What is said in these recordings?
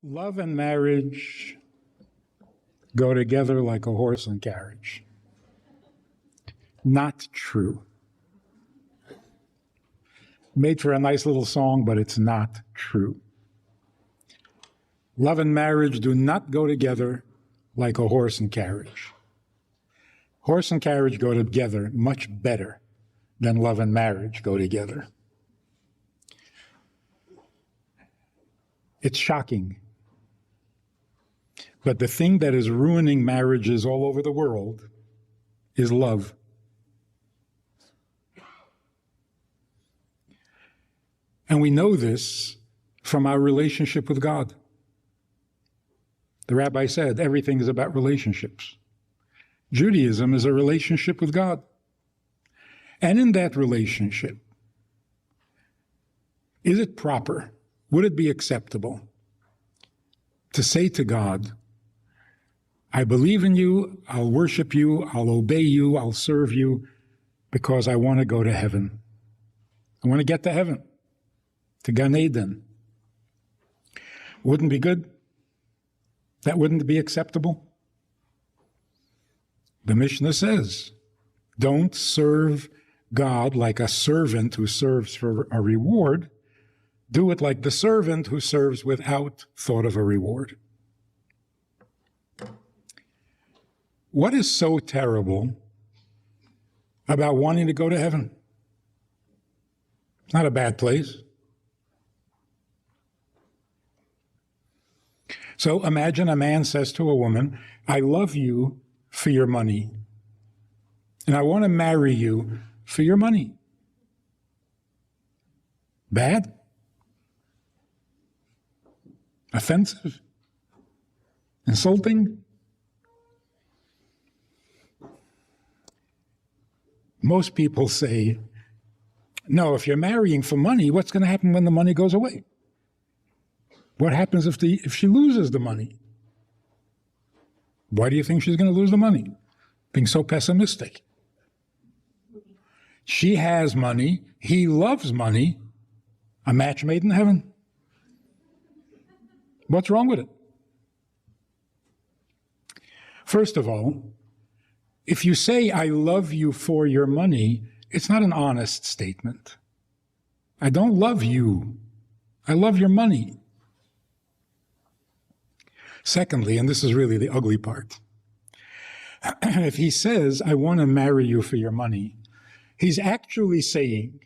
Love and marriage go together like a horse and carriage. Not true. Made for a nice little song, but it's not true. Love and marriage do not go together like a horse and carriage. Horse and carriage go together much better than love and marriage go together. It's shocking. But the thing that is ruining marriages all over the world is love. And we know this from our relationship with God. The rabbi said everything is about relationships. Judaism is a relationship with God. And in that relationship, is it proper, would it be acceptable to say to God, I believe in you, I'll worship you, I'll obey you, I'll serve you, because I want to go to heaven. I want to get to heaven, to Gan Eden. Wouldn't be good? That wouldn't be acceptable? The Mishnah says, don't serve God like a servant who serves for a reward. Do it like the servant who serves without thought of a reward. What is so terrible about wanting to go to heaven? It's not a bad place. So imagine a man says to a woman, I love you for your money, and I want to marry you for your money. Bad? Offensive? Insulting? Most people say, no, if you're marrying for money, what's going to happen when the money goes away? What happens if she loses the money? Why do you think she's going to lose the money? Being so pessimistic. She has money, he loves money, a match made in heaven. What's wrong with it? First of all, if you say, I love you for your money, it's not an honest statement. I don't love you. I love your money. Secondly, and this is really the ugly part, if he says, I want to marry you for your money, he's actually saying,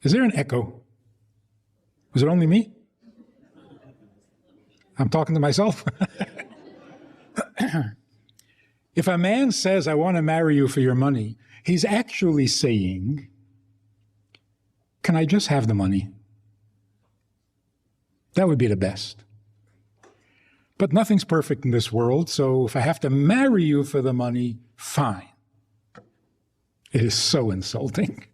is there an echo? Is it only me? I'm talking to myself. If a man says, I want to marry you for your money, he's actually saying, can I just have the money? That would be the best. But nothing's perfect in this world, so if I have to marry you for the money, fine. It is so insulting.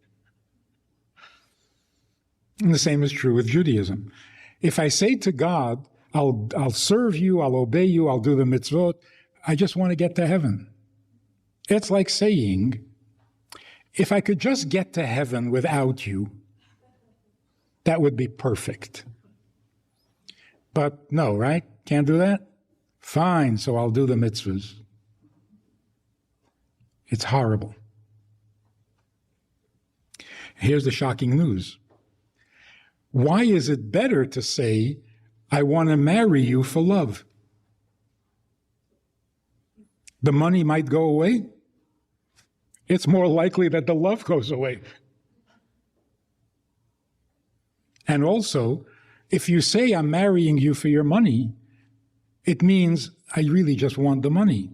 And the same is true with Judaism. If I say to God, I'll serve you, I'll obey you, I'll do the mitzvot, I just want to get to heaven. It's like saying, if I could just get to heaven without you, that would be perfect. But no, right? Can't do that? Fine, so I'll do the mitzvahs. It's horrible. Here's the shocking news. Why is it better to say, I want to marry you for love? The money might go away. It's more likely that the love goes away. And also, if you say I'm marrying you for your money, it means I really just want the money.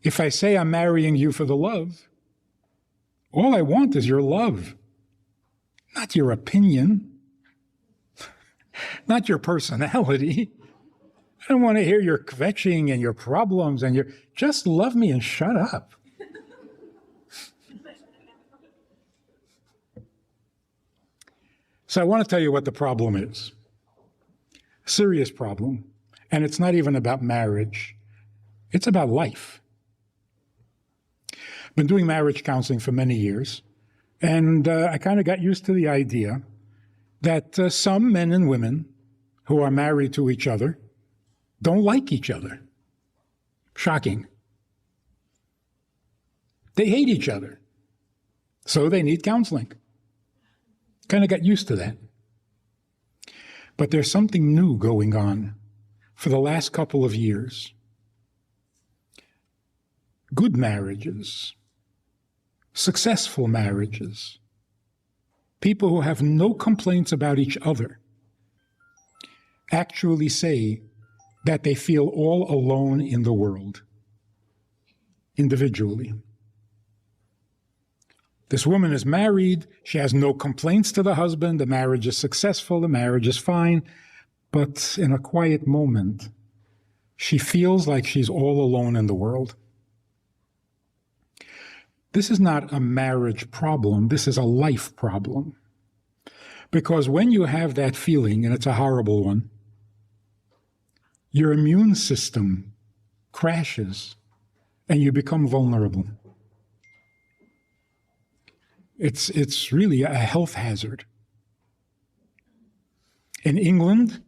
If I say I'm marrying you for the love, all I want is your love, not your opinion, not your personality. I don't want to hear your kvetching and your problems and your, just love me and shut up. So I want to tell you what the problem is. Serious problem. And it's not even about marriage. It's about life. I've been doing marriage counseling for many years, and I kind of got used to the idea that some men and women who are married to each other don't like each other. Shocking. They hate each other. So they need counseling. Kind of got used to that. But there's something new going on for the last couple of years. Good marriages, successful marriages, people who have no complaints about each other, actually say that they feel all alone in the world, individually. This woman is married, she has no complaints to the husband, the marriage is successful, the marriage is fine, but in a quiet moment, she feels like she's all alone in the world. This is not a marriage problem, this is a life problem. Because when you have that feeling, and it's a horrible one, your immune system crashes and you become vulnerable. It's really a health hazard. In England,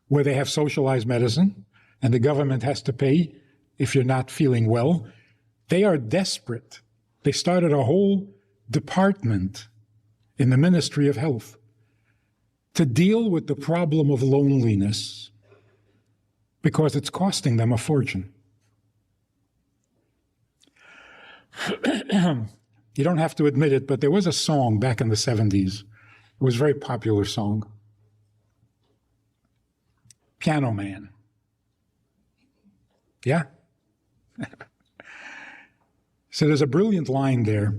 where they have socialized medicine and the government has to pay if you're not feeling well, they are desperate. They started a whole department in the Ministry of Health to deal with the problem of loneliness because it's costing them a fortune. You don't have to admit it, but there was a song back in the 70s. It was a very popular song. Piano Man. Yeah? So there's a brilliant line there.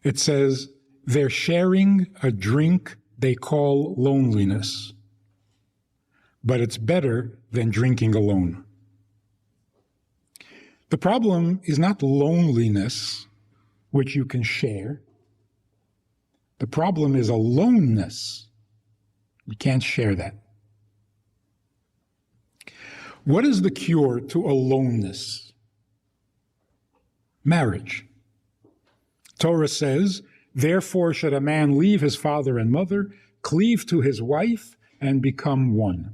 It says, they're sharing a drink they call loneliness, but it's better than drinking alone. The problem is not loneliness, which you can share. The problem is aloneness. You can't share that. What is the cure to aloneness? Marriage. Torah says, therefore should a man leave his father and mother, cleave to his wife, and become one.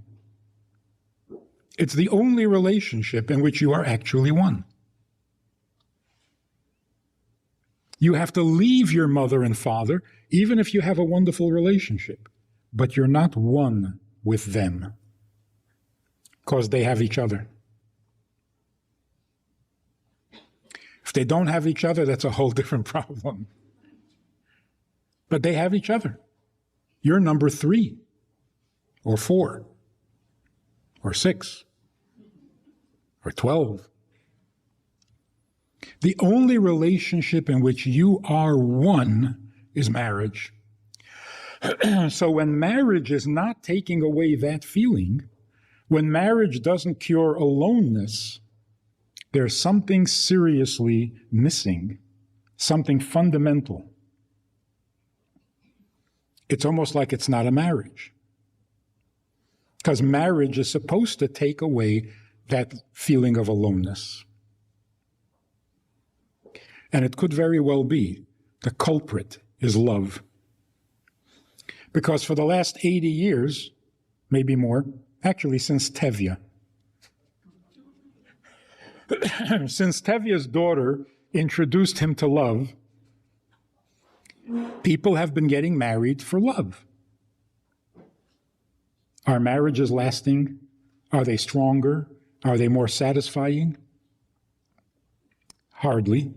It's the only relationship in which you are actually one. You have to leave your mother and father, even if you have a wonderful relationship, but you're not one with them, because they have each other. If they don't have each other, that's a whole different problem. But they have each other. You're number 3, or 4, or 6, or 12. The only relationship in which you are one is marriage. So when marriage is not taking away that feeling, when marriage doesn't cure aloneness, there's something seriously missing, something fundamental. It's almost like it's not a marriage. Because marriage is supposed to take away that feeling of aloneness. And it could very well be the culprit is love. Because for the last 80 years, maybe more, actually since Tevye, since Tevye's daughter introduced him to love, people have been getting married for love. Are marriages lasting? Are they stronger? Are they more satisfying? Hardly.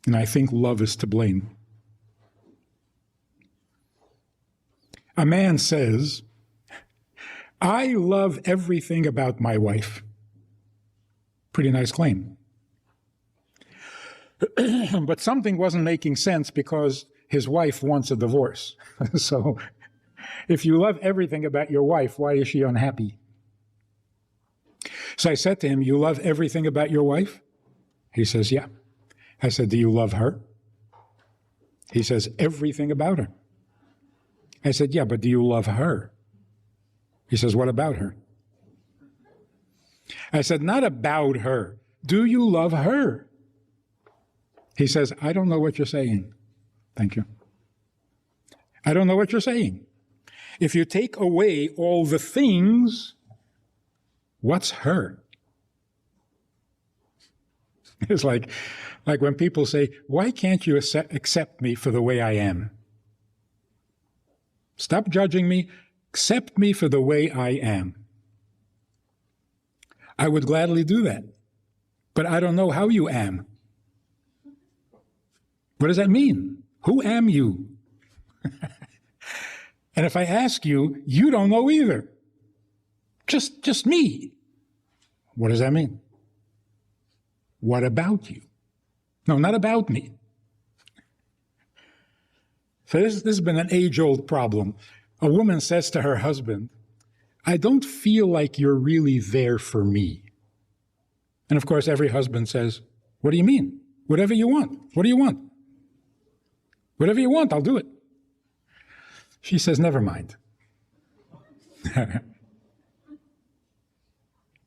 And I think love is to blame. A man says, I love everything about my wife. Pretty nice claim. But something wasn't making sense because his wife wants a divorce. So if you love everything about your wife, why is she unhappy? So I said to him, you love everything about your wife? He says, yeah. I said, do you love her? He says, everything about her. I said, yeah, but do you love her? He says, what about her? I said, not about her. Do you love her? He says, I don't know what you're saying. Thank you. I don't know what you're saying. If you take away all the things, what's her? It's like when people say, why can't you accept me for the way I am? Stop judging me. Accept me for the way I am. I would gladly do that, but I don't know how you am. What does that mean? Who am you? And if I ask you, you don't know either. Just me. What does that mean? What about you? No, not about me. So this has been an age-old problem. A woman says to her husband, I don't feel like you're really there for me. And of course, every husband says, what do you mean? Whatever you want. What do you want? Whatever you want, I'll do it. She says, never mind.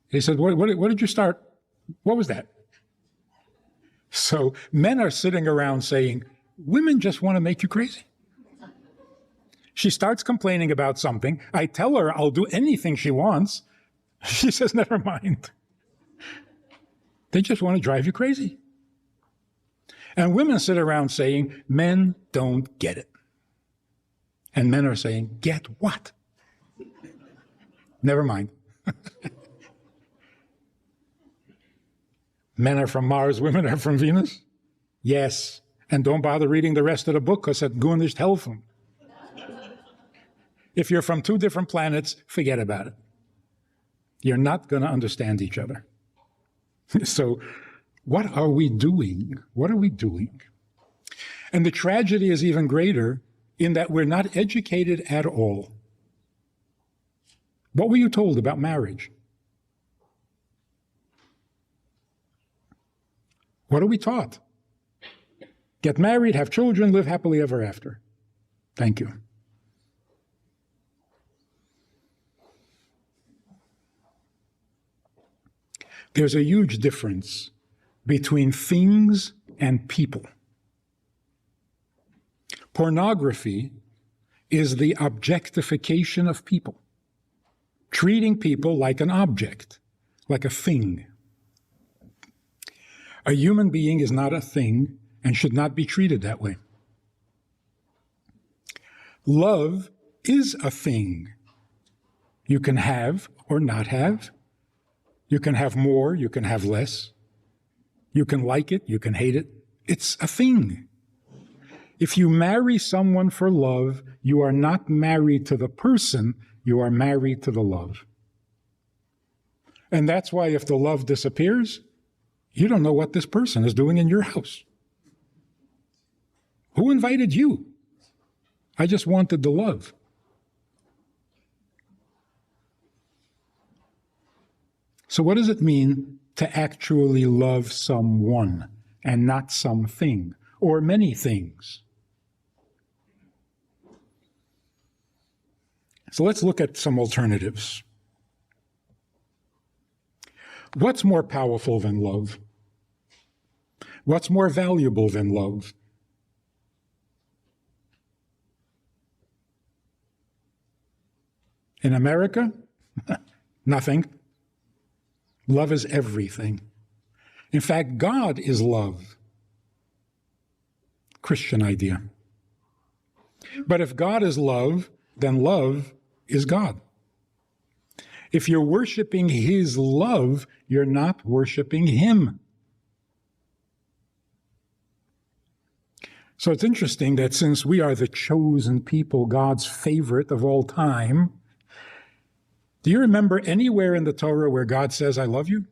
He said, what did you start? What was that? So men are sitting around saying, women just want to make you crazy. She starts complaining about something. I tell her I'll do anything she wants. She says, never mind. They just want to drive you crazy. And women sit around saying, men don't get it. And men are saying, get what? Never mind. Men are from Mars, women are from Venus? Yes. And don't bother reading the rest of the book, because it gun nicht helfen. If you're from two different planets, forget about it. You're not going to understand each other. So what are we doing? What are we doing? And the tragedy is even greater in that we're not educated at all. What were you told about marriage? What are we taught? Get married, have children, live happily ever after. Thank you. There's a huge difference between things and people. Pornography is the objectification of people, treating people like an object, like a thing. A human being is not a thing and should not be treated that way. Love is a thing. You can have or not have. You can have more, you can have less. You can like it, you can hate it. It's a thing. If you marry someone for love, you are not married to the person, you are married to the love. And that's why if the love disappears, you don't know what this person is doing in your house. Who invited you? I just wanted the love. So what does it mean to actually love someone and not something or many things? So let's look at some alternatives. What's more powerful than love? What's more valuable than love? In America, nothing. Love is everything. In fact, God is love. Christian idea. But if God is love, then love is God. If you're worshiping His love, you're not worshiping Him. So it's interesting that since we are the chosen people, God's favorite of all time, do you remember anywhere in the Torah where God says, I love you?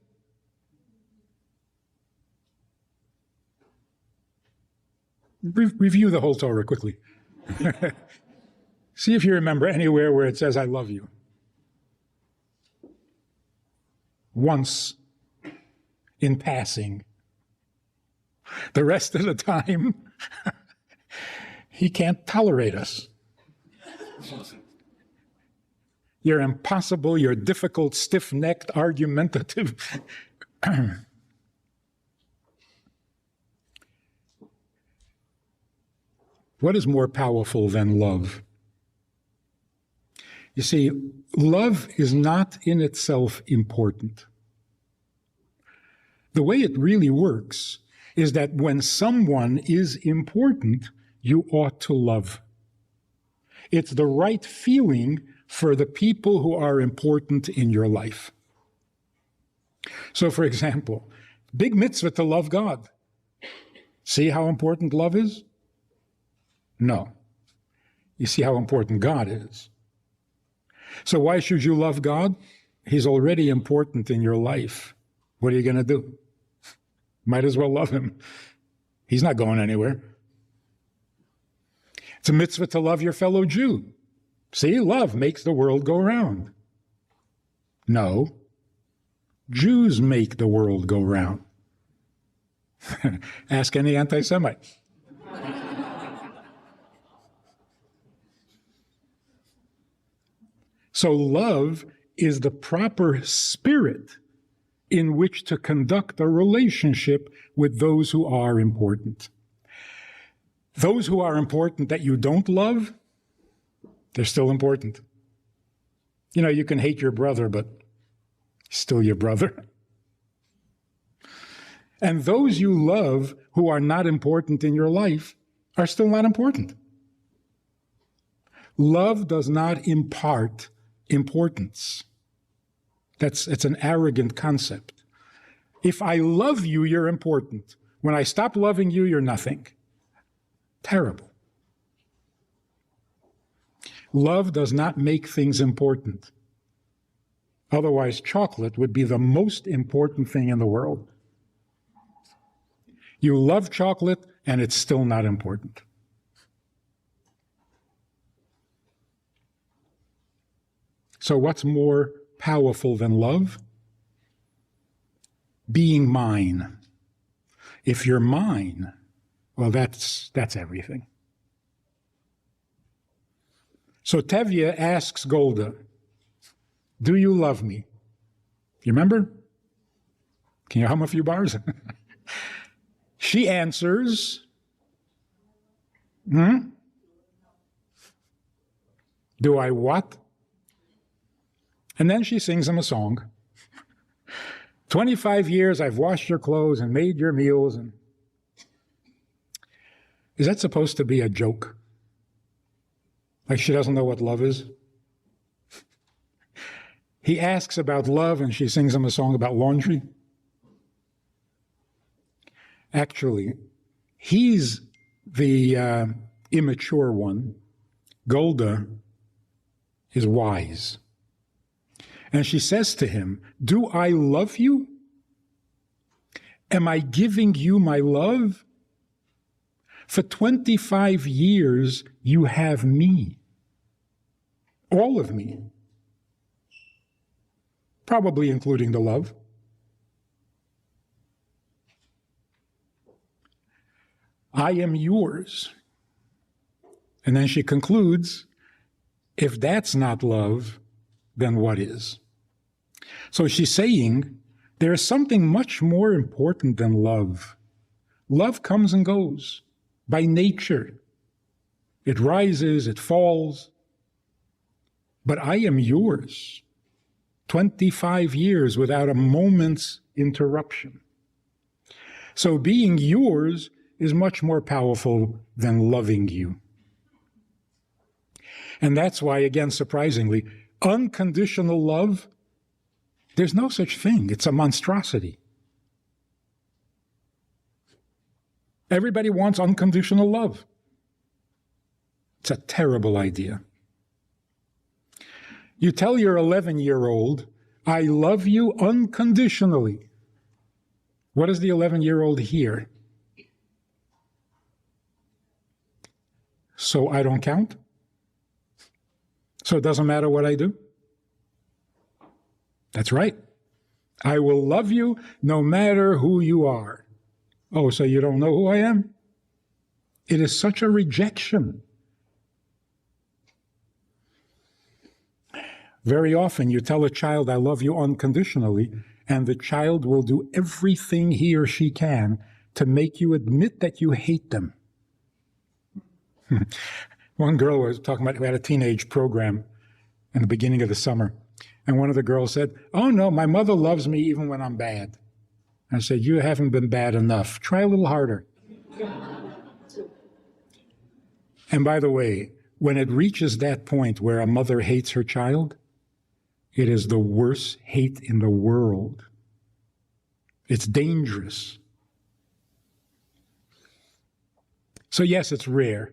Review the whole Torah quickly. See if you remember anywhere where it says, I love you. Once, in passing. The rest of the time, He can't tolerate us. You're impossible, you're difficult, stiff-necked, argumentative. What is more powerful than love? You see, love is not in itself important. The way it really works is that when someone is important, you ought to love. It's the right feeling for the people who are important in your life. So, for example, big mitzvah to love God. See how important love is? No. You see how important God is. So why should you love God? He's already important in your life. What are you going to do? Might as well love him. He's not going anywhere. It's a mitzvah to love your fellow Jew. See, love makes the world go round. No. Jews make the world go round. Ask any anti-Semite. So love is the proper spirit in which to conduct a relationship with those who are important. Those who are important that you don't love, they're still important. You know, you can hate your brother, but he's still your brother. And those you love who are not important in your life are still not important. Love does not impart importance. It's an arrogant concept. If I love you, you're important. When I stop loving you, you're nothing. Terrible. Love does not make things important. Otherwise, chocolate would be the most important thing in the world. You love chocolate, and it's still not important. So what's more powerful than love? Being mine. If you're mine, well, that's everything. So Tevye asks Golda, do you love me? You remember? Can you hum a few bars? She answers, Do I what? And then she sings him a song. 25 years I've washed your clothes and made your meals. And is that supposed to be a joke? Like she doesn't know what love is? He asks about love and she sings him a song about laundry. Actually, he's the immature one. Golda is wise. And she says to him, do I love you? Am I giving you my love? For 25 years, you have me. All of me. Probably including the love. I am yours. And then she concludes, if that's not love, then what is? So she's saying, there is something much more important than love. Love comes and goes by nature. It rises, it falls. But I am yours. 25 years without a moment's interruption. So being yours is much more powerful than loving you. And that's why, again, surprisingly, unconditional love, there's no such thing. It's a monstrosity. Everybody wants unconditional love. It's a terrible idea. You tell your 11-year-old, I love you unconditionally. What does the 11-year-old hear? So I don't count? So it doesn't matter what I do? That's right. I will love you no matter who you are. Oh, so you don't know who I am? It is such a rejection. Very often you tell a child, I love you unconditionally, and the child will do everything he or she can to make you admit that you hate them. One girl was talking about, we had a teenage program, in the beginning of the summer. And one of the girls said, "Oh no, my mother loves me even when I'm bad." I said, "You haven't been bad enough. Try a little harder." And by the way, when it reaches that point where a mother hates her child, it is the worst hate in the world. It's dangerous. So yes, it's rare,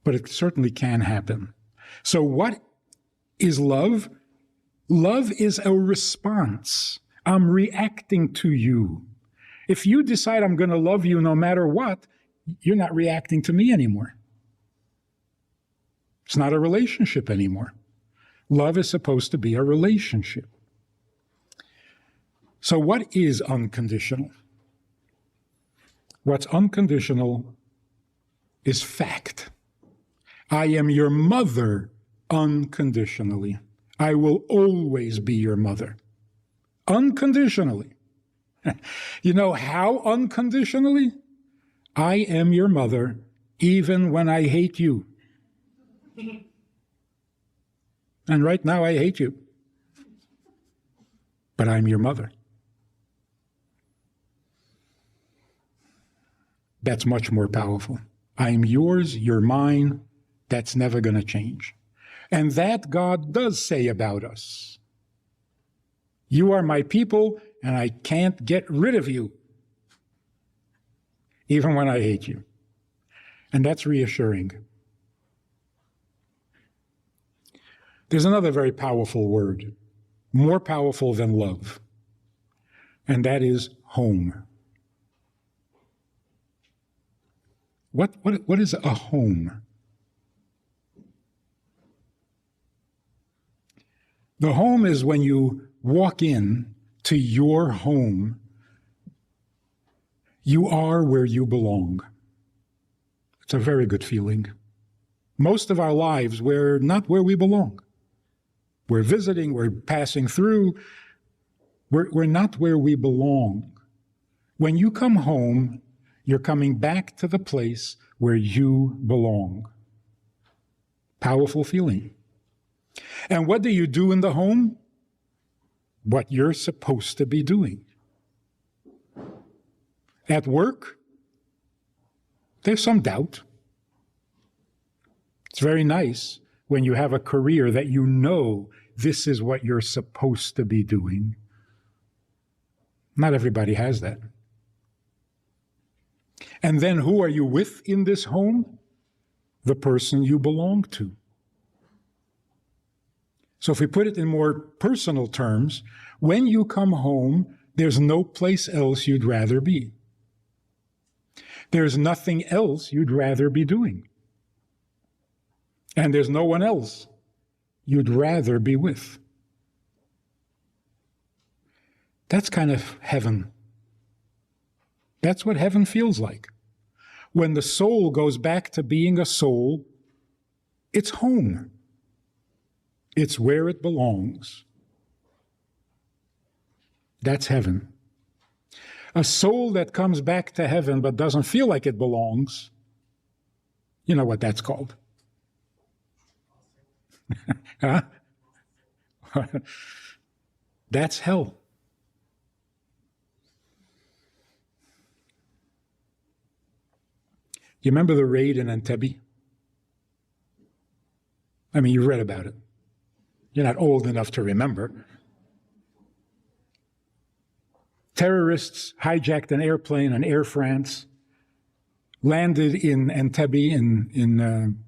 but it certainly can happen. So what is love? Love is a response. I'm reacting to you. If you decide I'm going to love you no matter what, you're not reacting to me anymore. It's not a relationship anymore. Love is supposed to be a relationship. So what is unconditional? What's unconditional is fact. I am your mother unconditionally. I will always be your mother. Unconditionally. You know how unconditionally? I am your mother even when I hate you. And right now I hate you. But I'm your mother. That's much more powerful. I'm yours, you're mine. That's never going to change. And that God does say about us. You are my people, and I can't get rid of you, even when I hate you. And that's reassuring. There's another very powerful word, more powerful than love, and that is home. What is a home? The home is when you walk in to your home, you are where you belong. It's a very good feeling. Most of our lives, we're not where we belong. We're visiting, we're passing through. We're not where we belong. When you come home, you're coming back to the place where you belong. Powerful feeling. And what do you do in the home? What you're supposed to be doing. At work, there's some doubt. It's very nice when you have a career that you know this is what you're supposed to be doing. Not everybody has that. And then who are you with in this home? The person you belong to. So if we put it in more personal terms, when you come home, there's no place else you'd rather be. There's nothing else you'd rather be doing. And there's no one else you'd rather be with. That's kind of heaven. That's what heaven feels like. When the soul goes back to being a soul, it's home. It's where it belongs. That's heaven. A soul that comes back to heaven but doesn't feel like it belongs, you know what that's called. Huh? That's hell. You remember the raid in Entebbe? I mean, you read about it. You're not old enough to remember. Terrorists hijacked an airplane on Air France, landed in Entebbe in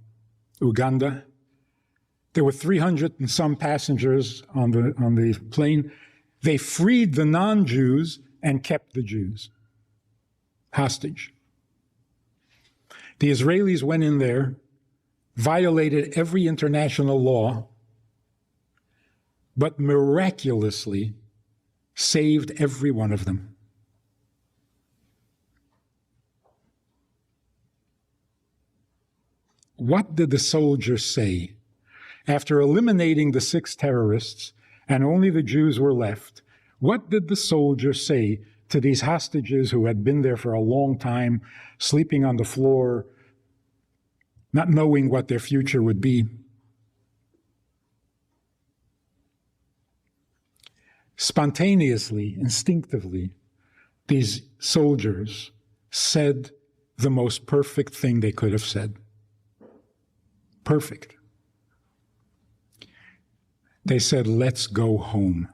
Uganda. There were 300 and some passengers on the plane. They freed the non-Jews and kept the Jews hostage. The Israelis went in there, violated every international law, but miraculously saved every one of them. What did the soldiers say? After eliminating the 6 terrorists and only the Jews were left, what did the soldiers say to these hostages who had been there for a long time, sleeping on the floor, not knowing what their future would be? Spontaneously, instinctively, these soldiers said the most perfect thing they could have said. Perfect. They said, let's go home.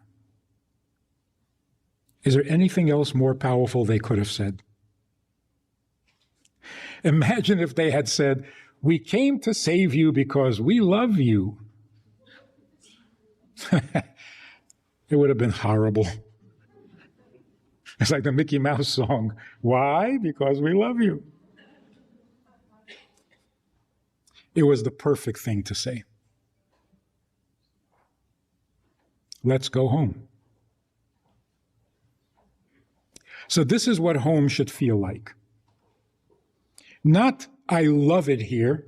Is there anything else more powerful they could have said? Imagine if they had said, we came to save you because we love you. It would have been horrible. It's like the Mickey Mouse song. Why? Because we love you. It was the perfect thing to say. Let's go home. So this is what home should feel like. Not, I love it here.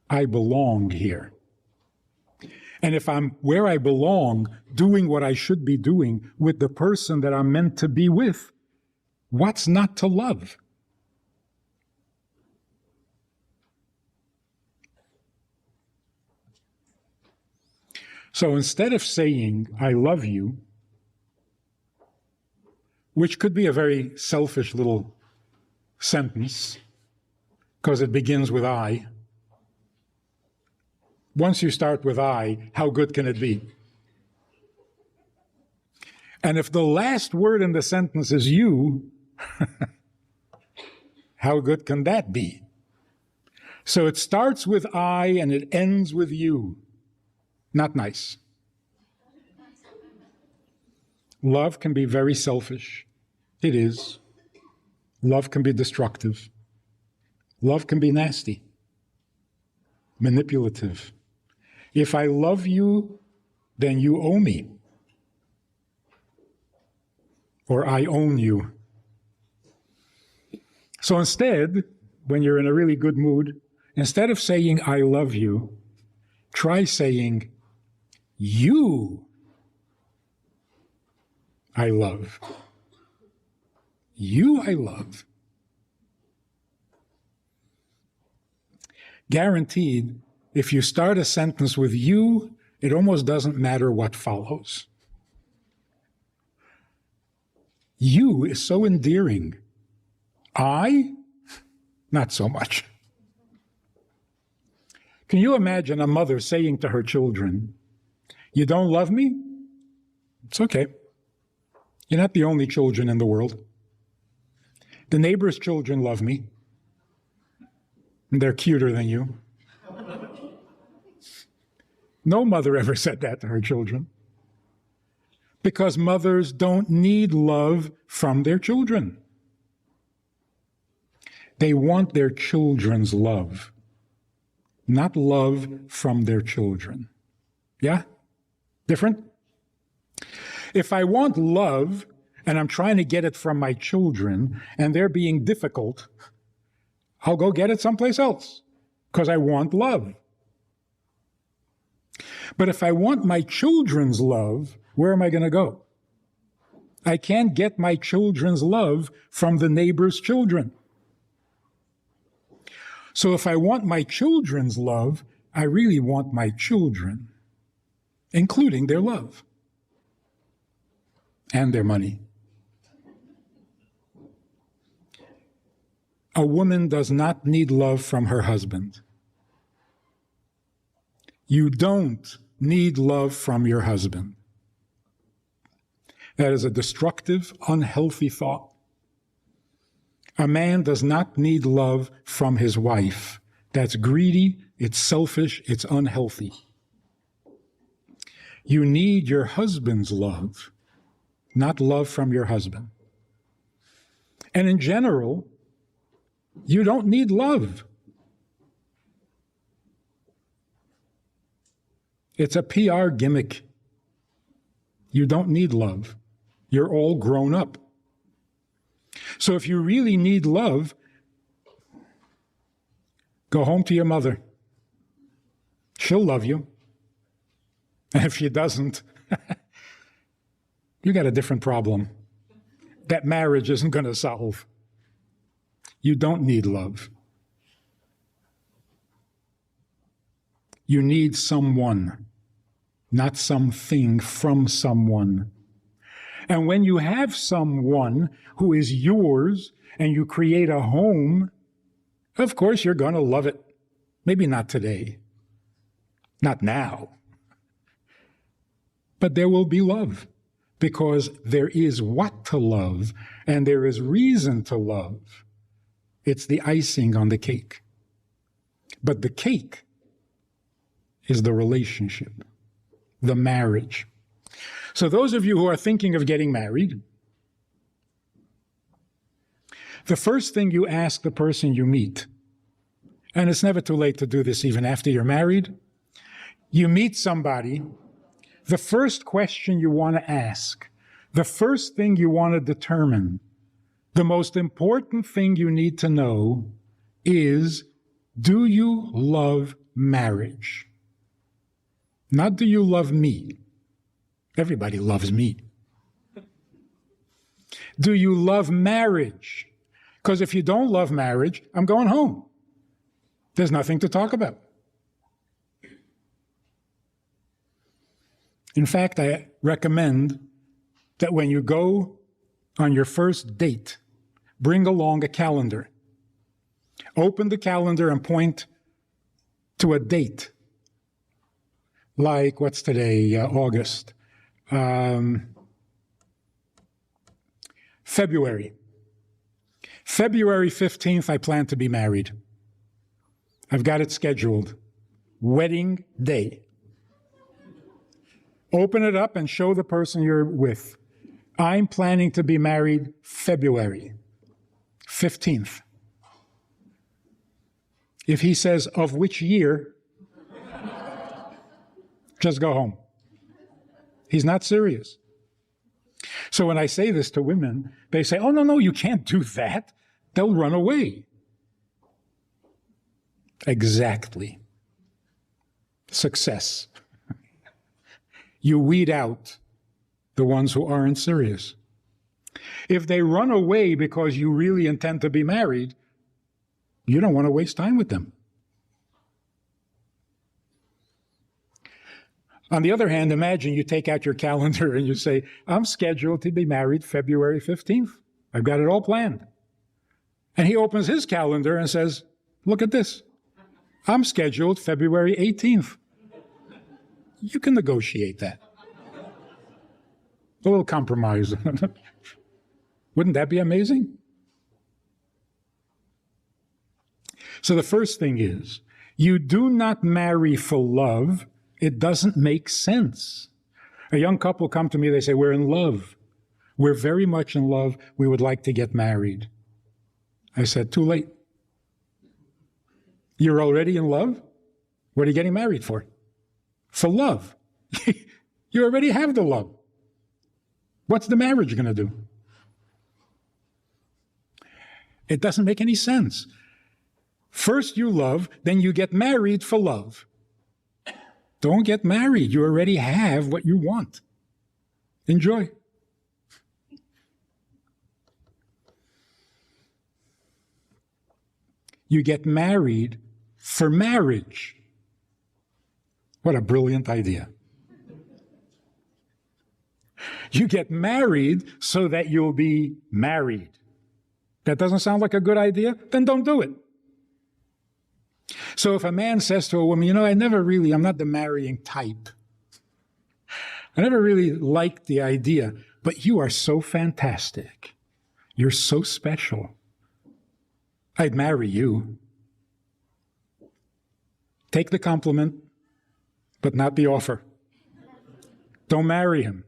I belong here. And if I'm where I belong, doing what I should be doing with the person that I'm meant to be with, what's not to love? So instead of saying, I love you, which could be a very selfish little sentence, because it begins with I. Once you start with I, how good can it be? And if the last word in the sentence is you, how good can that be? So it starts with I and it ends with you. Not nice. Love can be very selfish. It is. Love can be destructive. Love can be nasty, manipulative. If I love you, then you owe me. Or I own you. So instead, when you're in a really good mood, instead of saying, I love you, try saying, you I love. You I love. Guaranteed, if you start a sentence with you, it almost doesn't matter what follows. You is so endearing. I, not so much. Can you imagine a mother saying to her children, you don't love me? It's okay. You're not the only children in the world. The neighbor's children love me. And they're cuter than you. No mother ever said that to her children. Because mothers don't need love from their children. They want their children's love, not love from their children. Yeah? Different? If I want love and I'm trying to get it from my children and they're being difficult, I'll go get it someplace else because I want love. But if I want my children's love, where am I going to go? I can't get my children's love from the neighbor's children. So if I want my children's love, I really want my children, including their love and their money. A woman does not need love from her husband. You don't need love from your husband. That is a destructive, unhealthy thought. A man does not need love from his wife. That's greedy, it's selfish, it's unhealthy. You need your husband's love, not love from your husband. And in general, you don't need love. It's a PR gimmick. You don't need love. You're all grown up. So if you really need love, go home to your mother. She'll love you. And if she doesn't, you got a different problem. That marriage isn't going to solve. You don't need love. You need someone. not something from someone. And when you have someone who is yours and you create a home, of course you're going to love it. Maybe not today, not now. But there will be love, because there is what to love and there is reason to love. It's the icing on the cake. But the cake is the relationship, the marriage. So those of you who are thinking of getting married, the first thing you ask the person you meet, and it's never too late to do this even after you're married, you meet somebody, the first question you want to ask, the first thing you want to determine, the most important thing you need to know is, do you love marriage? Not do you love me? Everybody loves me. Do you love marriage? Because if you don't love marriage, I'm going home. There's nothing to talk about. In fact, I recommend that when you go on your first date, bring along a calendar. Open the calendar and point to a date. Like, what's today? August. February. February 15th, I plan to be married. I've got it scheduled. Wedding day. Open it up and show the person you're with. I'm planning to be married February 15th. If he says, of which year, just go home. He's not serious. So when I say this to women, they say, oh, no, you can't do that. They'll run away. Exactly. Success. You weed out the ones who aren't serious. If they run away because you really intend to be married, you don't want to waste time with them. On the other hand, imagine you take out your calendar and you say, I'm scheduled to be married February 15th. I've got it all planned. And he opens his calendar and says, look at this. I'm scheduled February 18th. You can negotiate that. A little compromise. Wouldn't that be amazing? So the first thing is, you do not marry for love. It doesn't make sense. A young couple come to me, they say, we're in love. We're very much in love. We would like to get married. I said, too late. You're already in love? What are you getting married for? For love. You already have the love. What's the marriage going to do? It doesn't make any sense. First you love, then you get married for love. Don't get married. You already have what you want. Enjoy. You get married for marriage. What a brilliant idea. You get married so that you'll be married. That doesn't sound like a good idea? Then don't do it. So if a man says to a woman, I'm not the marrying type. I never really liked the idea, but you are so fantastic. You're so special. I'd marry you. Take the compliment, but not the offer. Don't marry him.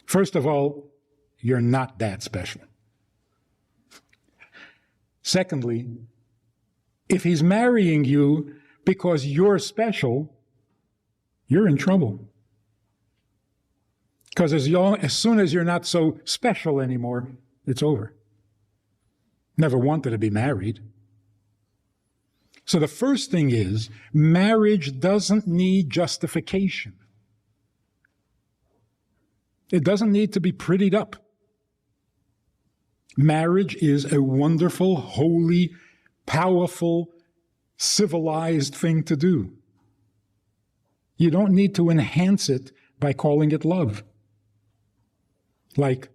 First of all, you're not that special. Secondly, if he's marrying you because you're special, you're in trouble. Because as soon as you're not so special anymore, it's over. Never wanted to be married. So the first thing is, marriage doesn't need justification. It doesn't need to be prettied up. Marriage is a wonderful, holy, powerful, civilized thing to do. You don't need to enhance it by calling it love. Like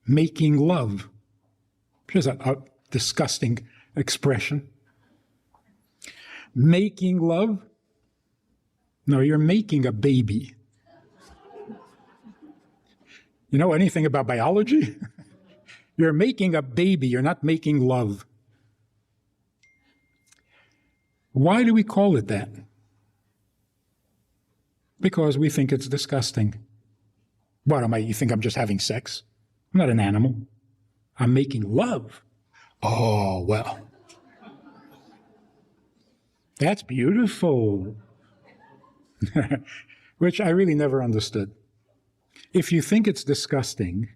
making love. Here's a disgusting expression. Making love? No, you're making a baby. You know anything about biology? You're making a baby, you're not making love. Why do we call it that? Because we think it's disgusting. What am I? You think I'm just having sex? I'm not an animal. I'm making love. Oh, well. That's beautiful. Which I really never understood. If you think it's disgusting,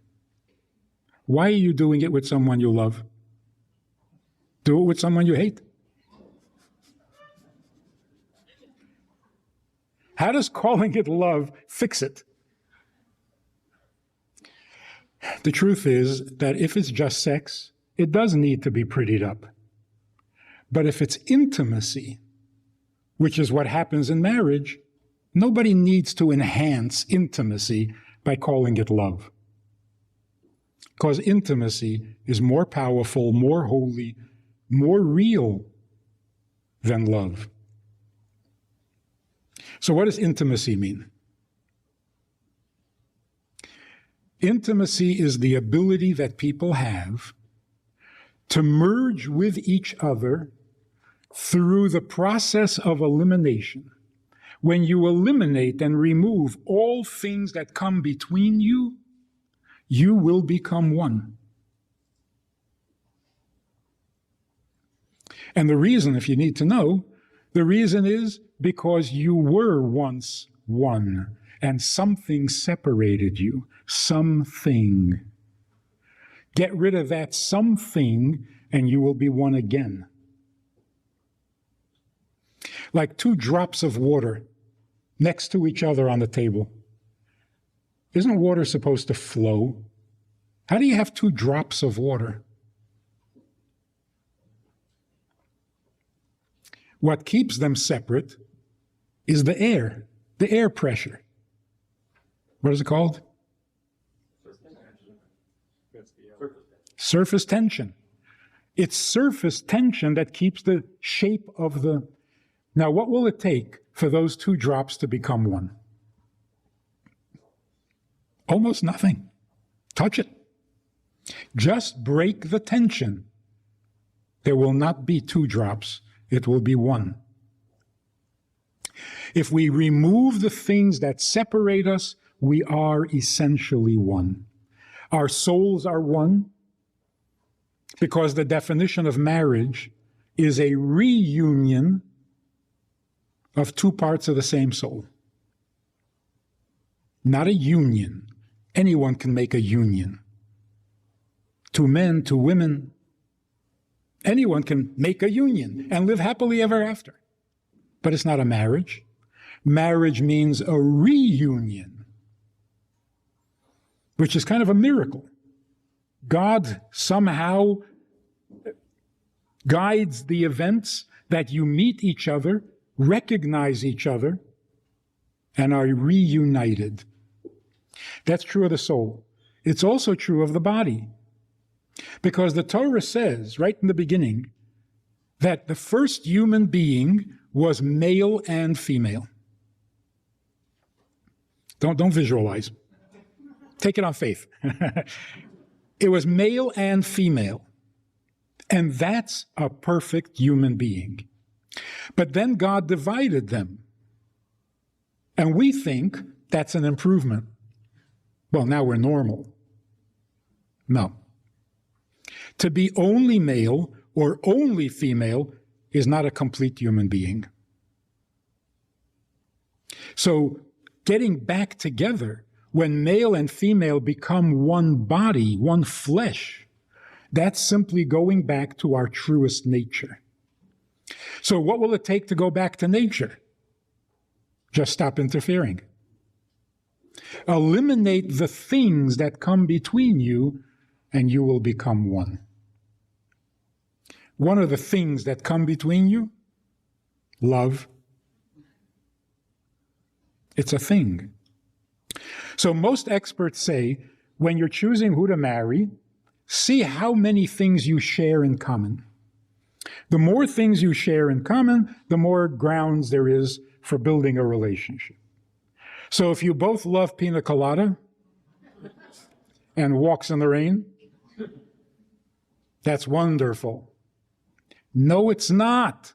why are you doing it with someone you love? Do it with someone you hate. How does calling it love fix it? The truth is that if it's just sex, it does need to be prettied up. But if it's intimacy, which is what happens in marriage, nobody needs to enhance intimacy by calling it love. Because intimacy is more powerful, more holy, more real than love. So what does intimacy mean? Intimacy is the ability that people have to merge with each other through the process of elimination. When you eliminate and remove all things that come between you, you will become one. And the reason, if you need to know, the reason is because you were once one, and something separated you. Something. Get rid of that something, and you will be one again. Like 2 drops of water next to each other on the table. Isn't water supposed to flow? How do you have 2 drops of water? What keeps them separate is the air pressure. What is it called? Surface tension. It's surface tension that keeps the shape of the... Now, what will it take for those 2 drops to become one? Almost nothing. Touch it. Just break the tension. There will not be 2 drops. It will be one. If we remove the things that separate us, we are essentially one. Our souls are one because the definition of marriage is a reunion of 2 parts of the same soul. Not a union. Anyone can make a union. 2 men, 2 women. Anyone can make a union and live happily ever after. But it's not a marriage. Marriage means a reunion, which is kind of a miracle. God somehow guides the events that you meet each other, recognize each other, and are reunited. That's true of the soul. It's also true of the body. Because the Torah says, right in the beginning, that the first human being was male and female. Don't visualize. Take it on faith. It was male and female. And that's a perfect human being. But then God divided them. And we think that's an improvement. Well, now we're normal. No. To be only male or only female is not a complete human being. So getting back together, when male and female become one body, one flesh, that's simply going back to our truest nature. So what will it take to go back to nature? Just stop interfering. Eliminate the things that come between you, and you will become one. One of the things that come between you, love. It's a thing. So most experts say, when you're choosing who to marry, see how many things you share in common. The more things you share in common, the more grounds there is for building a relationship. So if you both love pina colada and walks in the rain, that's wonderful. No, it's not.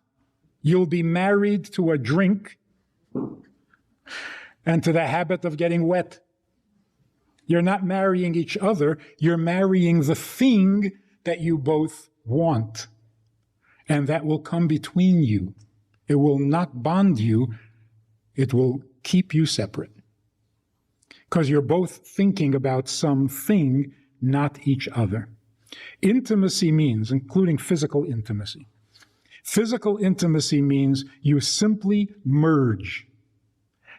You'll be married to a drink and to the habit of getting wet. You're not marrying each other, you're marrying the thing that you both want. And that will come between you. It will not bond you, it will keep you separate. Because you're both thinking about something, not each other. Intimacy means, including physical intimacy. Physical intimacy means you simply merge.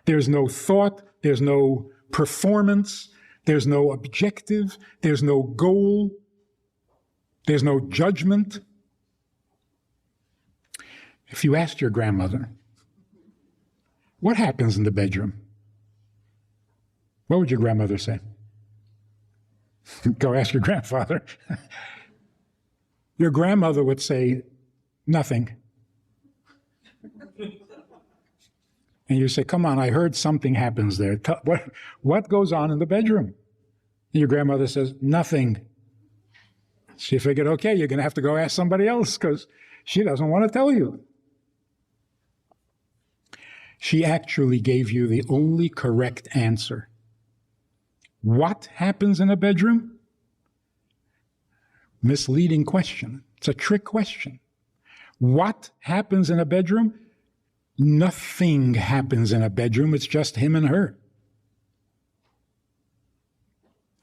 There's no thought, there's no performance, there's no objective, there's no goal, there's no judgment. If you asked your grandmother, what happens in the bedroom? What would your grandmother say? Go ask your grandfather. Your grandmother would say, nothing. And you say, come on, I heard something happens there. What goes on in the bedroom? And your grandmother says, nothing. She figured, okay, you're going to have to go ask somebody else because she doesn't want to tell you. She actually gave you the only correct answer. What happens in a bedroom? Misleading question. It's a trick question. What happens in a bedroom? Nothing happens in a bedroom. It's just him and her.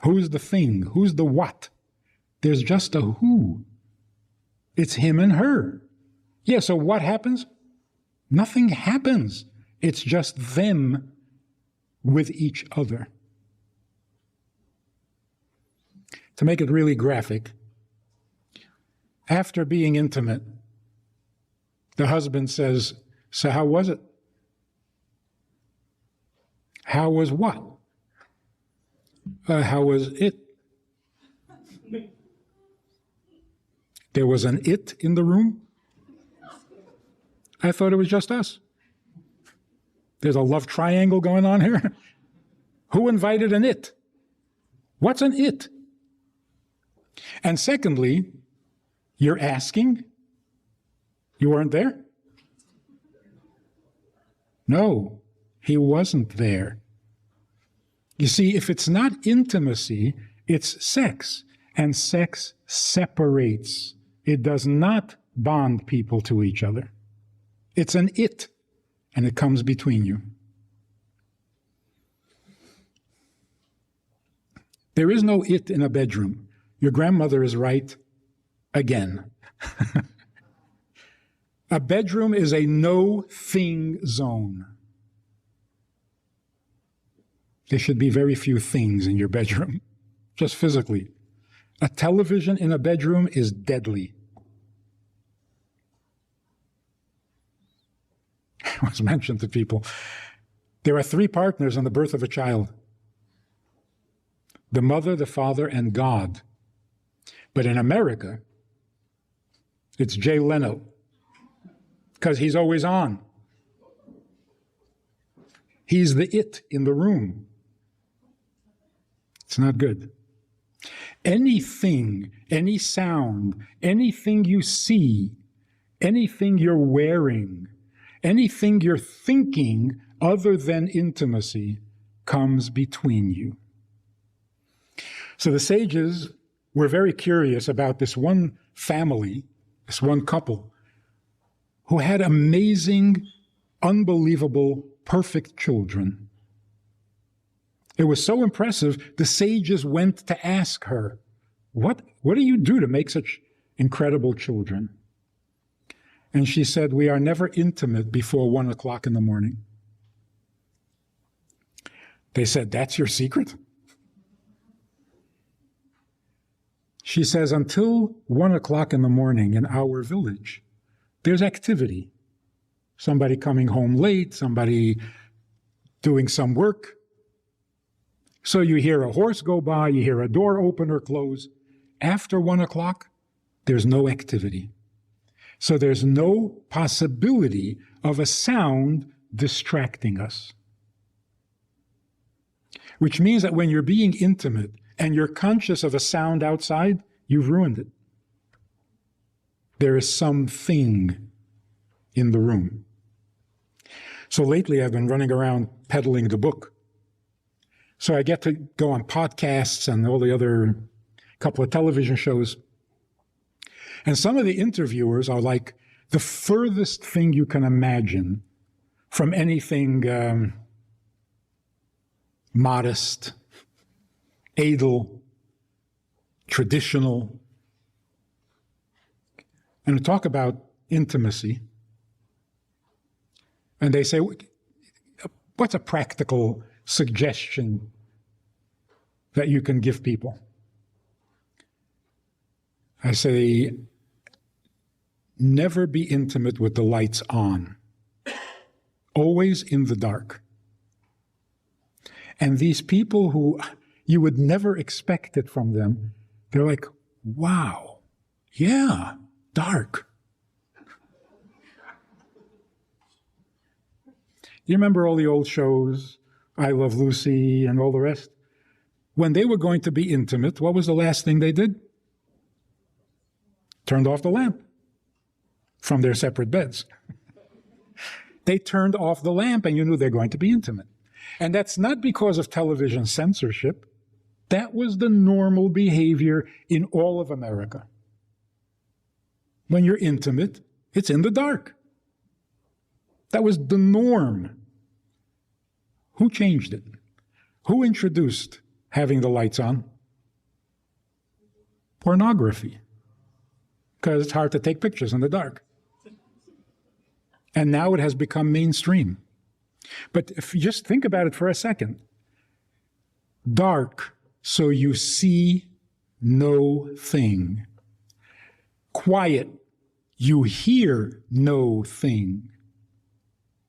Who's the thing? Who's the what? There's just a who. It's him and her. Yeah, so what happens? Nothing happens. It's just them with each other. To make it really graphic, after being intimate, the husband says, so how was it? How was what? How was it? There was an it in the room? I thought it was just us. There's a love triangle going on here. Who invited an it? What's an it? And secondly, you're asking? You weren't there? No, he wasn't there. You see, if it's not intimacy, it's sex. And sex separates. It does not bond people to each other. It's an it, and it comes between you. There is no it in a bedroom. Your grandmother is right again. A bedroom is a no-thing zone. There should be very few things in your bedroom, just physically. A television in a bedroom is deadly. It was mentioned to people. There are 3 partners in the birth of a child. The mother, the father, and God. But in America, it's Jay Leno, because he's always on. He's the it in the room. It's not good. Anything, any sound, anything you see, anything you're wearing, anything you're thinking other than intimacy comes between you. So the sages were very curious about this one family, this one couple, who had amazing, unbelievable, perfect children. It was so impressive, the sages went to ask her, what do you do to make such incredible children? And she said, we are never intimate before 1 o'clock in the morning. They said, that's your secret? She says, until 1 o'clock in the morning in our village, there's activity. Somebody coming home late, somebody doing some work. So you hear a horse go by, you hear a door open or close. After 1 o'clock, there's no activity. So there's no possibility of a sound distracting us. Which means that when you're being intimate and you're conscious of a sound outside, you've ruined it. There is something in the room. So lately I've been running around peddling the book. So I get to go on podcasts and all the other couple of television shows. And some of the interviewers are like the furthest thing you can imagine from anything modest, edel, traditional. And to talk about intimacy. And they say, what's a practical suggestion that you can give people? I say, never be intimate with the lights on. Always in the dark. And these people who you would never expect it from them, they're like, wow, yeah, dark. You remember all the old shows, I Love Lucy and all the rest? When they were going to be intimate, what was the last thing they did? Turned off the lamp from their separate beds. They turned off the lamp and you knew they're going to be intimate. And that's not because of television censorship. That was the normal behavior in all of America. When you're intimate, it's in the dark. That was the norm. Who changed it? Who introduced having the lights on? Pornography. Because it's hard to take pictures in the dark. And now it has become mainstream. But if you just think about it for a second. Dark, so you see no thing. Quiet, you hear no thing.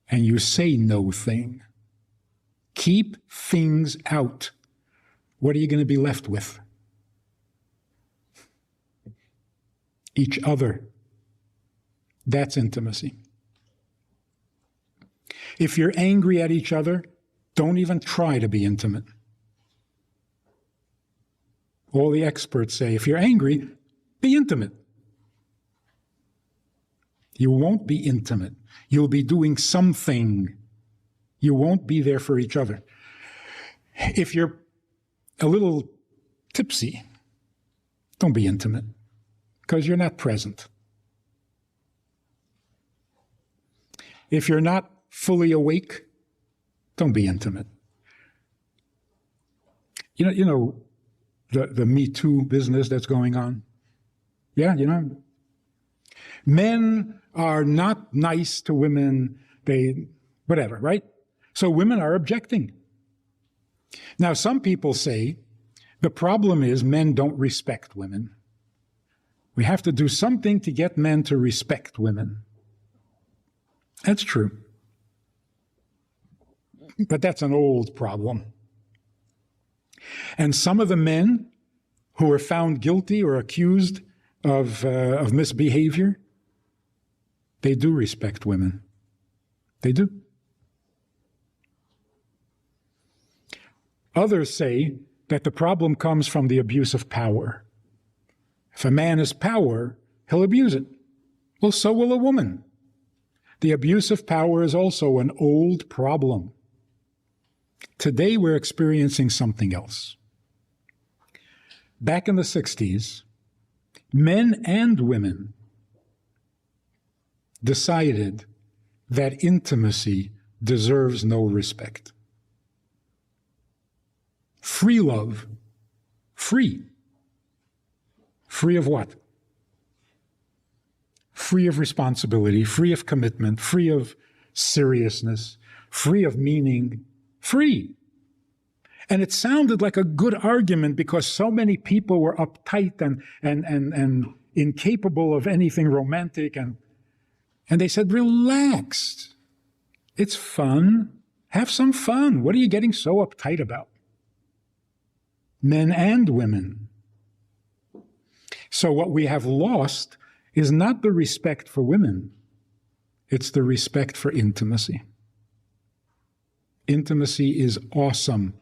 And you say no thing. Keep things out. What are you going to be left with? Each other. That's intimacy. If you're angry at each other, don't even try to be intimate. All the experts say, if you're angry, be intimate. You won't be intimate. You'll be doing something. You won't be there for each other. If you're a little tipsy, don't be intimate, because you're not present. If you're not fully awake, don't be intimate. You know the Me Too business that's going on? Yeah, you know? Men are not nice to women, whatever, right? So women are objecting. Now, some people say the problem is men don't respect women. We have to do something to get men to respect women. That's true. But that's an old problem. And some of the men who are found guilty or accused of misbehavior, they do respect women. They do. Others say that the problem comes from the abuse of power. If a man has power, he'll abuse it. Well, so will a woman. The abuse of power is also an old problem. Today, we're experiencing something else. Back in the 60s, men and women decided that intimacy deserves no respect. Free love. Free. Free of what? Free of responsibility, free of commitment, free of seriousness, free of meaning, free. And it sounded like a good argument because so many people were uptight and incapable of anything romantic. And they said, relax. It's fun. Have some fun. What are you getting so uptight about? Men and women. So what we have lost is not the respect for women. It's the respect for intimacy. Intimacy is awesome.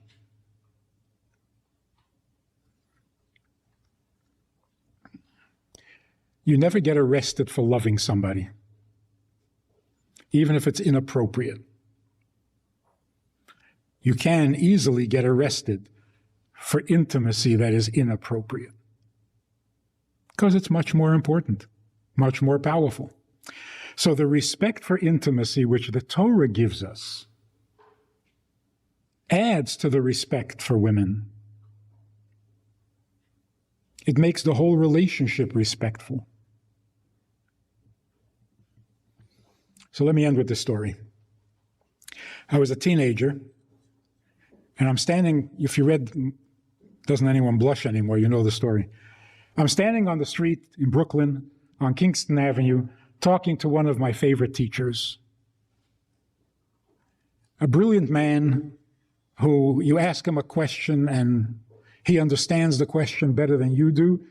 You never get arrested for loving somebody, even if it's inappropriate. You can easily get arrested for intimacy that is inappropriate, because it's much more important, much more powerful. So the respect for intimacy which the Torah gives us adds to the respect for women. It makes the whole relationship respectful. So let me end with this story. I was a teenager, and I'm standing, if you read Doesn't Anyone Blush Anymore, you know the story. I'm standing on the street in Brooklyn on Kingston Avenue talking to one of my favorite teachers, a brilliant man who you ask him a question and he understands the question better than you do,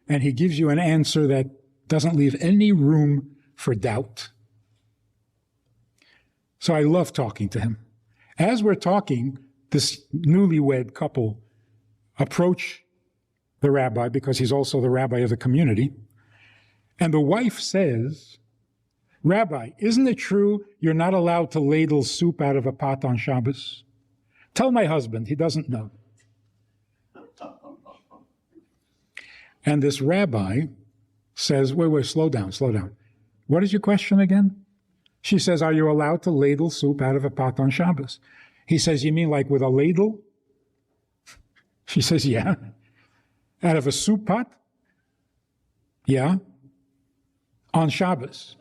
and he gives you an answer that doesn't leave any room for doubt. So I love talking to him. As we're talking, this newlywed couple approach the rabbi, because he's also the rabbi of the community, and the wife says, "Rabbi, isn't it true you're not allowed to ladle soup out of a pot on Shabbos? Tell my husband, he doesn't know." And this rabbi says, wait, slow down. What is your question again? She says, are you allowed to ladle soup out of a pot on Shabbos? He says, you mean like with a ladle? She says, yeah. Out of a soup pot? Yeah. On Shabbos.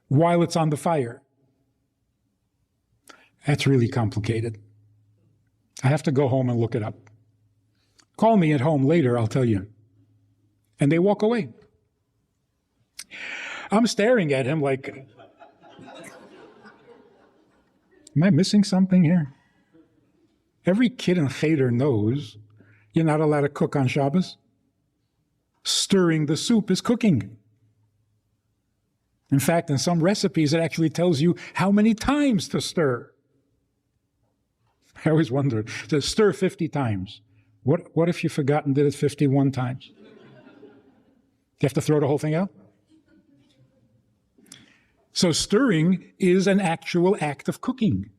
While it's on the fire. That's really complicated. I have to go home and look it up. Call me at home later, I'll tell you. And they walk away. I'm staring at him like, am I missing something here? Every kid in Cheder knows you're not allowed to cook on Shabbos. Stirring the soup is cooking. In fact, in some recipes, it actually tells you how many times to stir. I always wondered, to stir 50 times. What if you forgot and did it 51 times? You have to throw the whole thing out? So stirring is an actual act of cooking.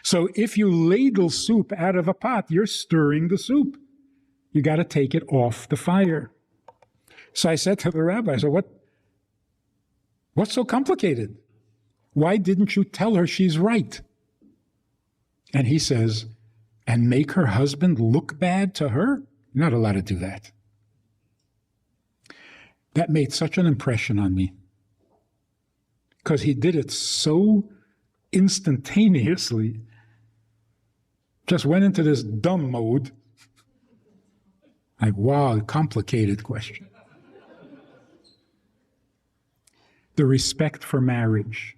So if you ladle soup out of a pot, you're stirring the soup. You got to take it off the fire. So I said to the rabbi, I said, what's so complicated? Why didn't you tell her she's right? And he says, and make her husband look bad to her? You're not allowed to do that. That made such an impression on me, because he did it so instantaneously. Just went into this dumb mode. Like, wow, complicated question. The respect for marriage,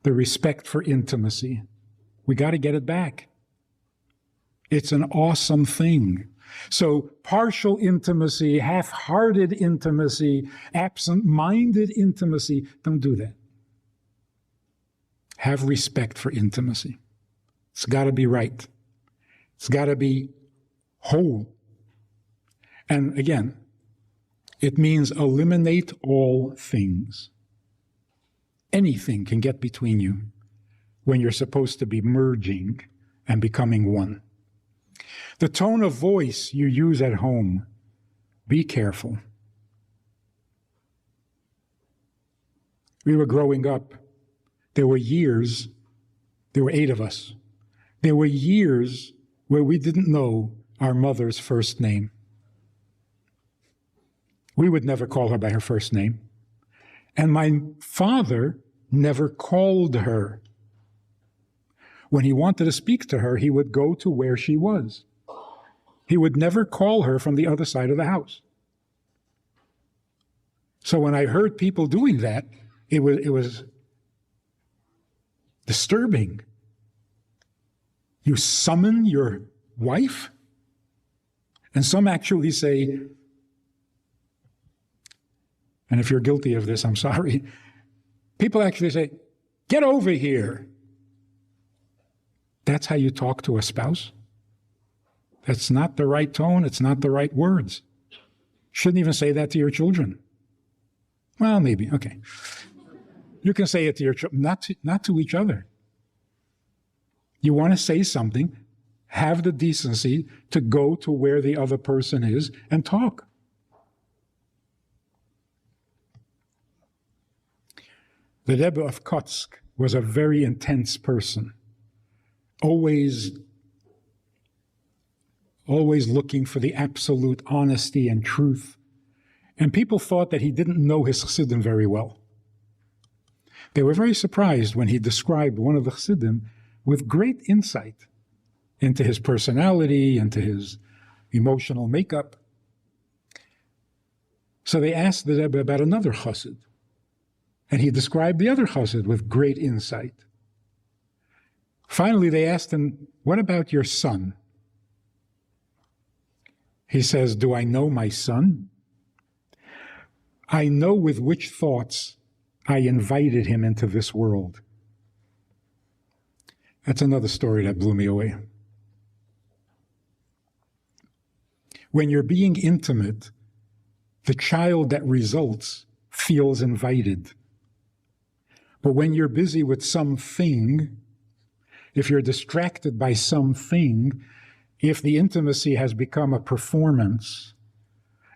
the respect for intimacy, we got to get it back. It's an awesome thing. So partial intimacy, half-hearted intimacy, absent-minded intimacy, don't do that. Have respect for intimacy. It's got to be right. It's got to be whole. And again, it means eliminate all things. Anything can get between you when you're supposed to be merging and becoming one. The tone of voice you use at home, be careful. We were growing up. There were years, there were 8 of us. There were years where we didn't know our mother's first name. We would never call her by her first name. And my father never called her. When he wanted to speak to her, he would go to where she was. He would never call her from the other side of the house. So when I heard people doing that, it was Disturbing. You summon your wife? And some actually say, and if you're guilty of this, I'm sorry, people actually say, get over here. That's how you talk to a spouse? That's not the right tone. It's not the right words. Shouldn't even say that to your children. Well, maybe, okay. You can say it to your children, not to each other. You want to say something, have the decency to go to where the other person is and talk. The Rebbe of Kotsk was a very intense person, always looking for the absolute honesty and truth. And people thought that he didn't know his Chassidim very well. They were very surprised when he described one of the Chassidim with great insight into his personality, into his emotional makeup. So they asked the Rebbe about another Chassid, and he described the other Chassid with great insight. Finally, they asked him, what about your son? He says, do I know my son? I know with which thoughts I invited him into this world. That's another story that blew me away. When you're being intimate, the child that results feels invited. But when you're busy with something, if you're distracted by something, if the intimacy has become a performance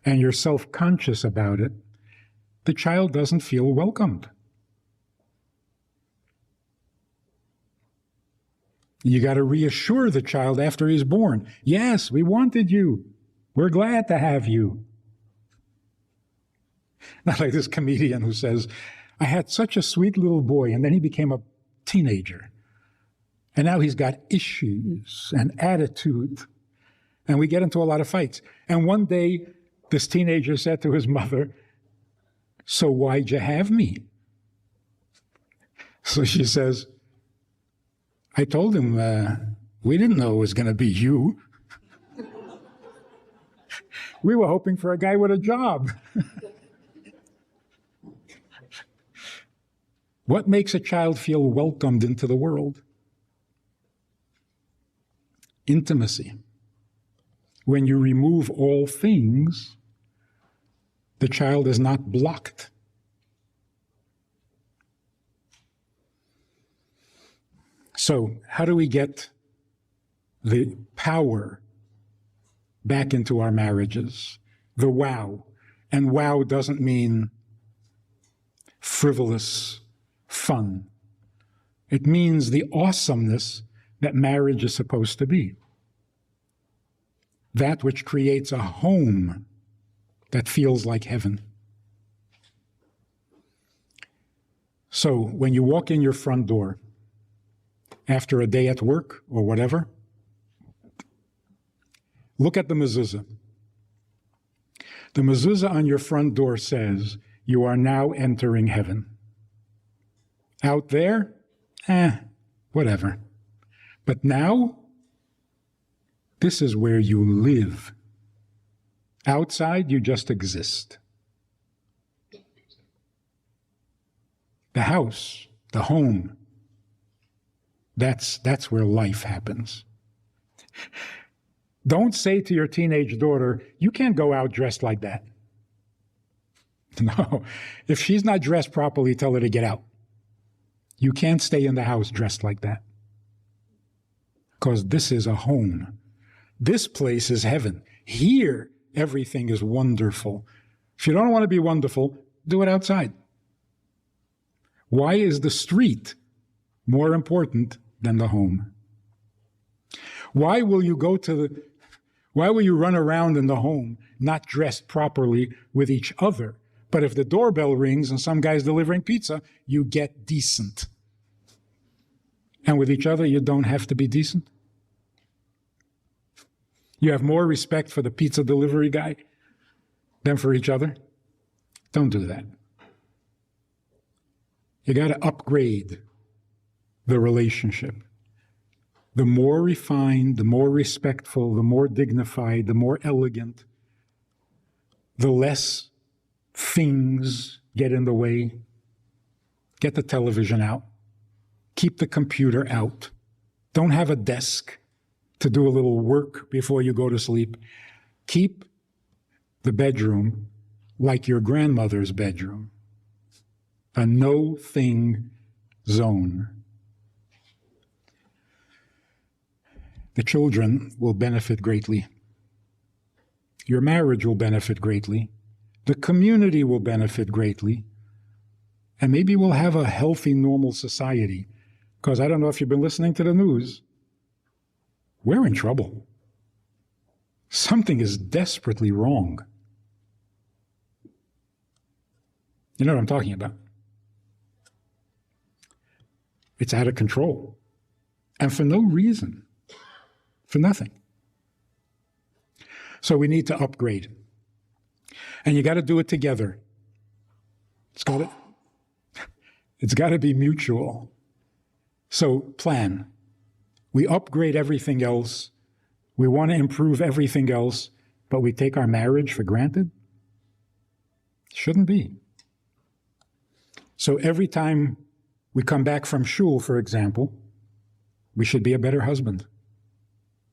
and you're self-conscious about it, the child doesn't feel welcomed. You got to reassure the child after he's born. Yes, we wanted you. We're glad to have you. Not like this comedian who says, I had such a sweet little boy, and then he became a teenager. And now he's got issues and attitude. And we get into a lot of fights. And one day, this teenager said to his mother, so why'd you have me? So she says, I told him, we didn't know it was going to be you. We were hoping for a guy with a job. What makes a child feel welcomed into the world? Intimacy. When you remove all things, the child is not blocked. So, how do we get the power back into our marriages? The wow. And wow doesn't mean frivolous fun. It means the awesomeness that marriage is supposed to be. That which creates a home that feels like heaven. So when you walk in your front door after a day at work or whatever, look at the mezuzah. The mezuzah on your front door says, you are now entering heaven. Out there, whatever. But now, this is where you live. Outside, you just exist. The house, the home, that's where life happens. Don't say to your teenage daughter, you can't go out dressed like that. No, if she's not dressed properly, tell her to get out. You can't stay in the house dressed like that. Because this is a home. This place is heaven. Here, everything is wonderful. If you don't want to be wonderful, do it outside. Why is the street more important than the home? Why will you run around in the home not dressed properly with each other? But if the doorbell rings and some guy's delivering pizza, you get decent. And with each other, you don't have to be decent. You have more respect for the pizza delivery guy than for each other. Don't do that. You got to upgrade. the relationship. The more refined, the more respectful, the more dignified, the more elegant, the less things get in the way. Get the television out. Keep the computer out. Don't have a desk to do a little work before you go to sleep. Keep the bedroom like your grandmother's bedroom, a no-thing zone. The children will benefit greatly. Your marriage will benefit greatly. The community will benefit greatly. And maybe we'll have a healthy, normal society. Because I don't know if you've been listening to the news. We're in trouble. Something is desperately wrong. You know what I'm talking about? It's out of control. And for no reason. For nothing. So we need to upgrade. And you got to do it together. It's got to be mutual. So plan. We upgrade everything else. We want to improve everything else, but we take our marriage for granted? Shouldn't be. So every time we come back from shul, for example, we should be a better husband.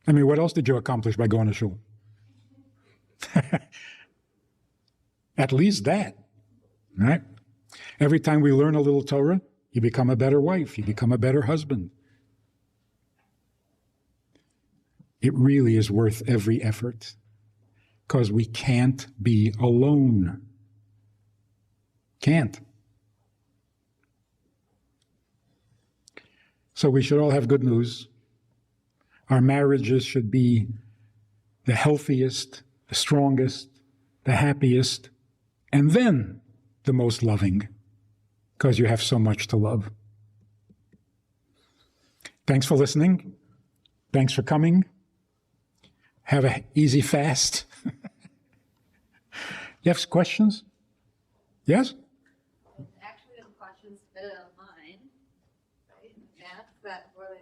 I mean, what else did you accomplish by going to shul? At least that, right? Every time we learn a little Torah, you become a better wife, you become a better husband. It really is worth every effort, because we can't be alone. Can't. So we should all have good news. Our marriages should be the healthiest, the strongest, the happiest, and then the most loving, because you have so much to love. Thanks for listening. Thanks for coming. Have an easy fast. You have questions? Yes? Actually, the questions fit online. Right? Ask that were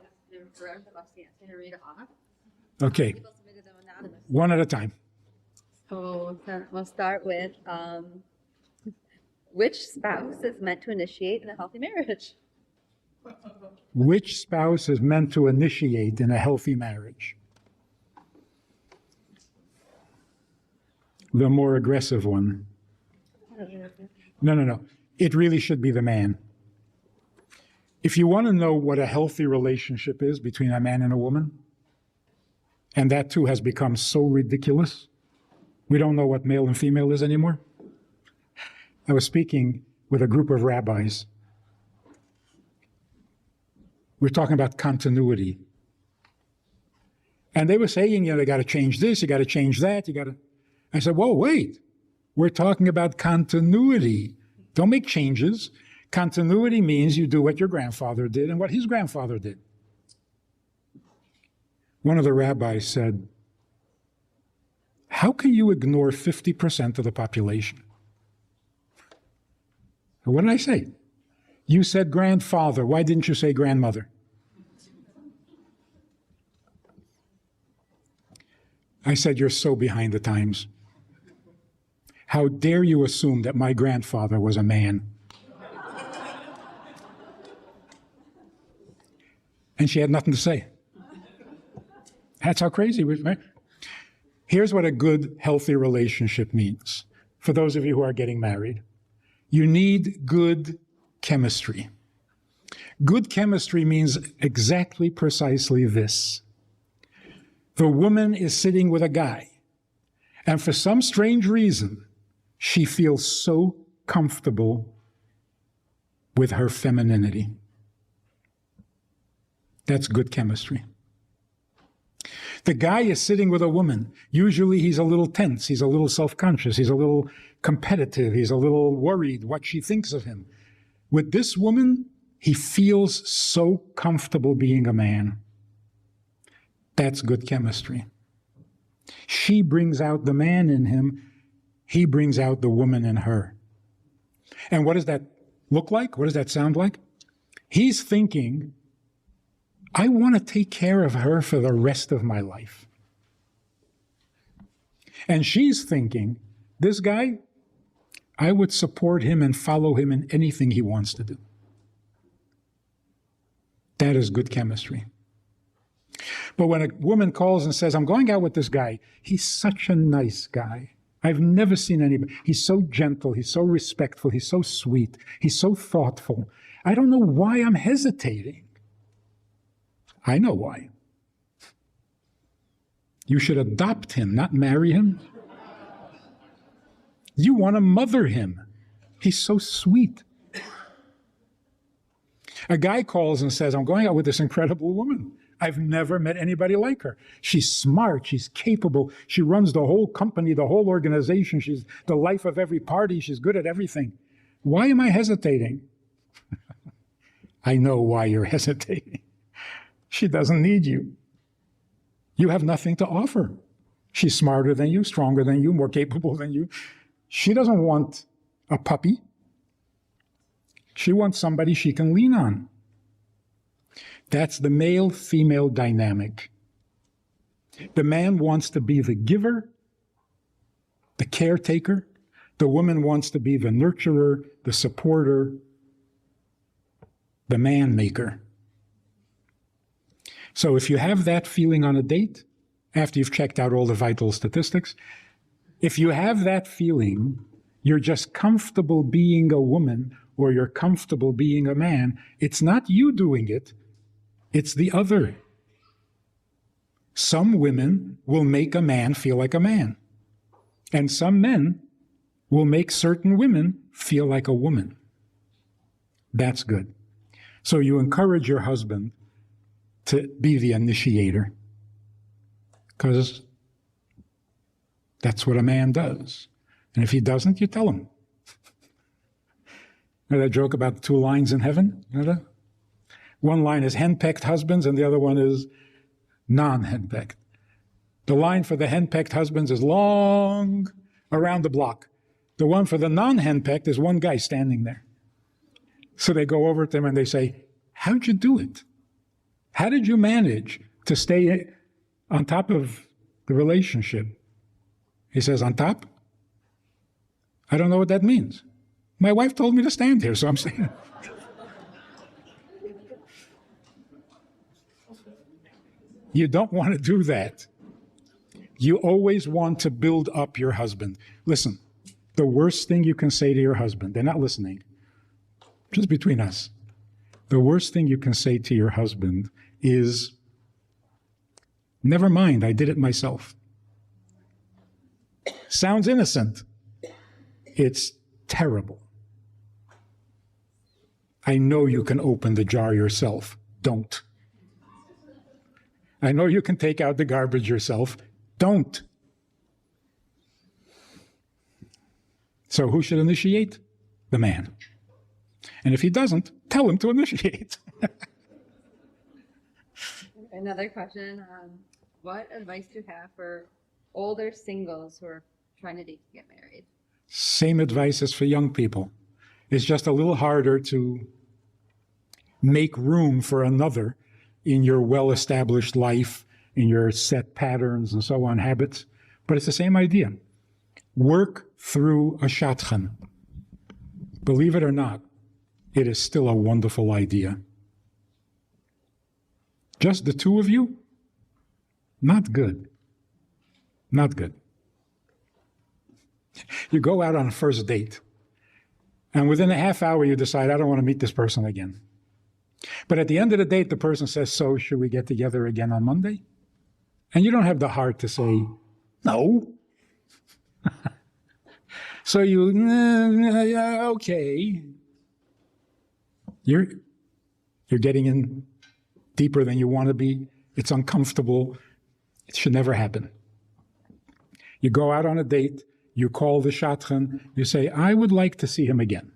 for to read it off. Okay. People submitted them anonymously. One at a time. So we'll start with which spouse is meant to initiate in a healthy marriage? Which spouse is meant to initiate in a healthy marriage? The more aggressive one. No. It really should be the man. If you want to know what a healthy relationship is between a man and a woman, and that too has become so ridiculous, we don't know what male and female is anymore. I was speaking with a group of rabbis. We're talking about continuity. And they were saying, they got to change this, you got to change that, I said, whoa, wait. We're talking about continuity. Don't make changes. Continuity means you do what your grandfather did and what his grandfather did. One of the rabbis said, how can you ignore 50% of the population? What did I say? You said grandfather. Why didn't you say grandmother? I said, you're so behind the times. How dare you assume that my grandfather was a man? And she had nothing to say. That's how crazy it was, right? Here's what a good, healthy relationship means. For those of you who are getting married, you need good chemistry. Good chemistry means exactly, precisely this. The woman is sitting with a guy, and for some strange reason, she feels so comfortable with her femininity. That's good chemistry. The guy is sitting with a woman. Usually he's a little tense, he's a little self-conscious, he's a little competitive, he's a little worried what she thinks of him. With this woman, he feels so comfortable being a man. That's good chemistry. She brings out the man in him, he brings out the woman in her. And what does that look like? What does that sound like? He's thinking I want to take care of her for the rest of my life. And she's thinking, this guy, I would support him and follow him in anything he wants to do. That is good chemistry. But when a woman calls and says, I'm going out with this guy, he's such a nice guy. I've never seen anybody. He's so gentle, he's so respectful, he's so sweet, he's so thoughtful. I don't know why I'm hesitating. I know why. You should adopt him, not marry him. You want to mother him. He's so sweet. A guy calls and says, I'm going out with this incredible woman. I've never met anybody like her. She's smart, she's capable, she runs the whole company, the whole organization, she's the life of every party, she's good at everything. Why am I hesitating? I know why you're hesitating. She doesn't need you. You have nothing to offer. She's smarter than you, stronger than you, more capable than you. She doesn't want a puppy. She wants somebody she can lean on. That's the male-female dynamic. The man wants to be the giver, the caretaker. The woman wants to be the nurturer, the supporter, the man maker. So if you have that feeling on a date, after you've checked out all the vital statistics, if you have that feeling, you're just comfortable being a woman or you're comfortable being a man, it's not you doing it, it's the other. Some women will make a man feel like a man, and some men will make certain women feel like a woman. That's good. So you encourage your husband to be the initiator, because that's what a man does. And if he doesn't, you tell him. You know that joke about the two lines in heaven? You know that? One line is henpecked husbands, and the other one is non-henpecked. The line for the henpecked husbands is long around the block. The one for the non-henpecked is one guy standing there. So they go over to him and they say, how'd you do it? How did you manage to stay on top of the relationship? He says, on top? I don't know what that means. My wife told me to stand here, so I'm saying. You don't want to do that. You always want to build up your husband. Listen, the worst thing you can say to your husband, they're not listening, just between us. The worst thing you can say to your husband is, never mind, I did it myself. Sounds innocent. It's terrible. I know you can open the jar yourself. Don't. I know you can take out the garbage yourself. Don't. So who should initiate? The man. And if he doesn't, tell him to initiate. Another question, what advice do you have for older singles who are trying to date to get married? Same advice as for young people. It's just a little harder to make room for another in your well-established life, in your set patterns and so on, habits. But it's the same idea. Work through a shadchan. Believe it or not, it is still a wonderful idea. Just the two of you? Not good. Not good. You go out on a first date, and within a half hour you decide, I don't want to meet this person again. But at the end of the date, the person says, so should we get together again on Monday? And you don't have the heart to say, no. So you, okay. You're getting in deeper than you want to be. It's uncomfortable. It should never happen. You go out on a date, you call the shadchan, you say, I would like to see him again.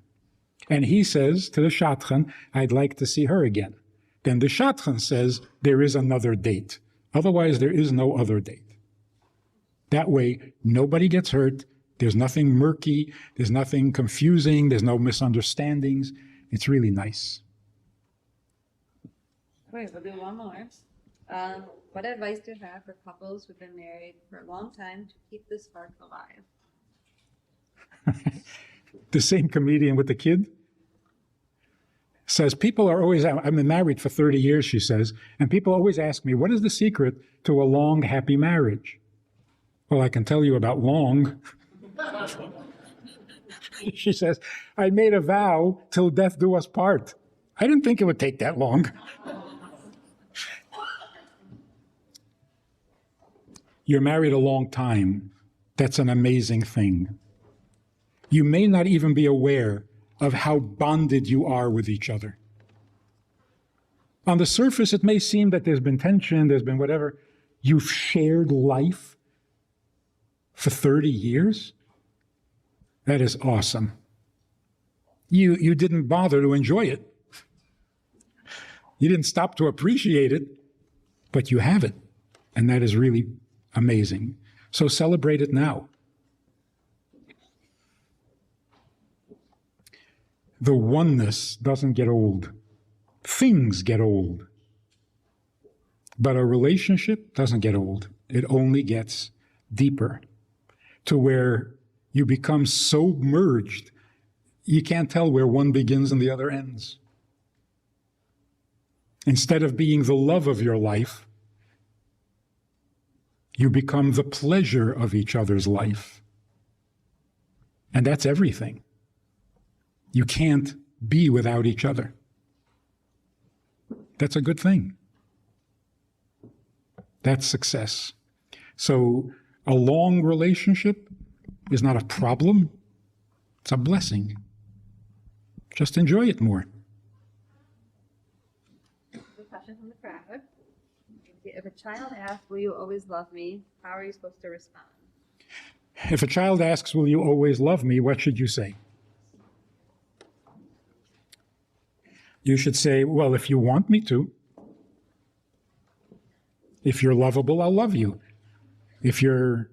And he says to the shadchan, I'd like to see her again. Then the shadchan says, there is another date. Otherwise, there is no other date. That way, nobody gets hurt. There's nothing murky. There's nothing confusing. There's no misunderstandings. It's really nice. Wait, we'll do one more. What advice do you have for couples who've been married for a long time to keep the spark alive? The same comedian with the kid says, people are always, I've been married for 30 years, she says, and people always ask me, what is the secret to a long, happy marriage? Well, I can tell you about long. She says, I made a vow till death do us part. I didn't think it would take that long. You're married a long time. That's an amazing thing. You may not even be aware of how bonded you are with each other. On the surface, it may seem that there's been tension, there's been whatever. You've shared life for 30 years? That is awesome. You didn't bother to enjoy it. You didn't stop to appreciate it, but you have it. And that is really amazing. So celebrate it now. The oneness doesn't get old. Things get old. But a relationship doesn't get old. It only gets deeper to where you become so merged, you can't tell where one begins and the other ends. Instead of being the love of your life, you become the pleasure of each other's life. And that's everything. You can't be without each other. That's a good thing. That's success. So a long relationship is not a problem. It's a blessing. Just enjoy it more. A question from the crowd. If a child asks, will you always love me? How are you supposed to respond? If a child asks, will you always love me? What should you say? You should say, well, if you want me to. If you're lovable, I'll love you. If you're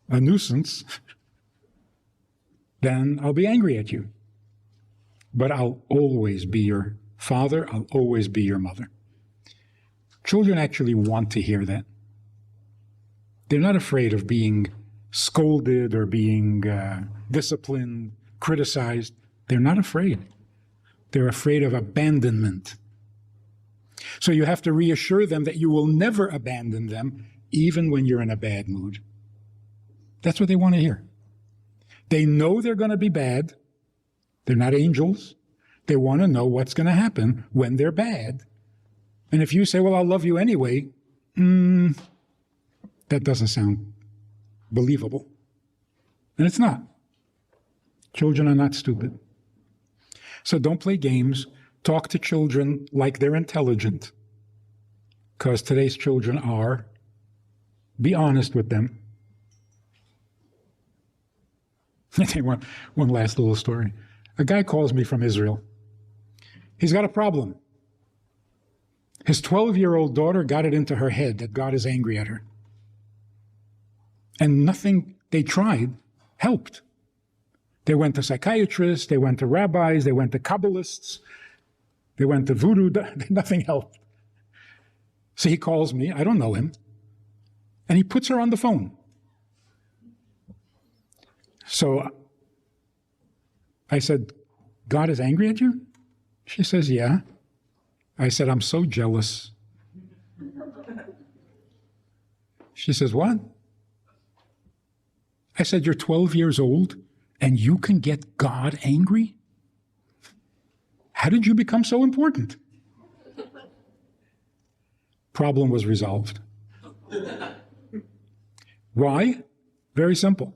a nuisance, then I'll be angry at you. But I'll always be your father. I'll always be your mother. Children actually want to hear that. They're not afraid of being scolded or being disciplined, criticized. They're not afraid. They're afraid of abandonment. So you have to reassure them that you will never abandon them, even when you're in a bad mood. That's what they want to hear. They know they're going to be bad. They're not angels. They want to know what's going to happen when they're bad. And if you say, well, I'll love you anyway, that doesn't sound believable. And it's not. Children are not stupid. So don't play games. Talk to children like they're intelligent. Because today's children are. Be honest with them. One last little story. A guy calls me from Israel. He's got a problem. His 12-year-old daughter got it into her head that God is angry at her. And nothing they tried helped. They went to psychiatrists, they went to rabbis, they went to Kabbalists, they went to voodoo, nothing helped. So he calls me, I don't know him, and he puts her on the phone. So I said, God is angry at you? She says, yeah. I said, I'm so jealous. She says, what? I said, you're 12 years old and you can get God angry? How did you become so important? Problem was resolved. Why? Very simple.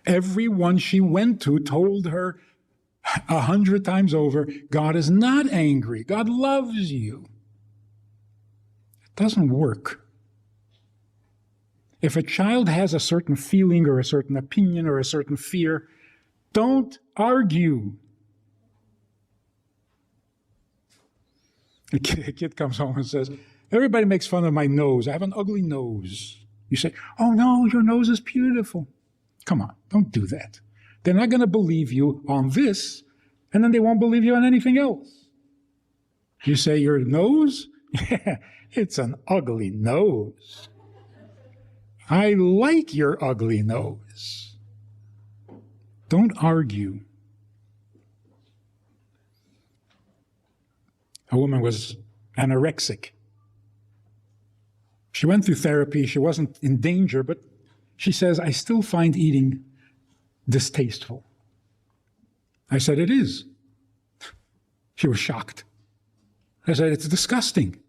Everyone she went to told her 100 times over, God is not angry. God loves you. It doesn't work. If a child has a certain feeling or a certain opinion or a certain fear, don't argue. A kid comes home and says, everybody makes fun of my nose. I have an ugly nose. You say, oh no, your nose is beautiful. Come on, don't do that. They're not going to believe you on this, and then they won't believe you on anything else. You say your nose? It's an ugly nose. I like your ugly nose. Don't argue. A woman was anorexic. She went through therapy. She wasn't in danger, but she says, I still find eating distasteful. I said, it is. She was shocked. I said, it's disgusting.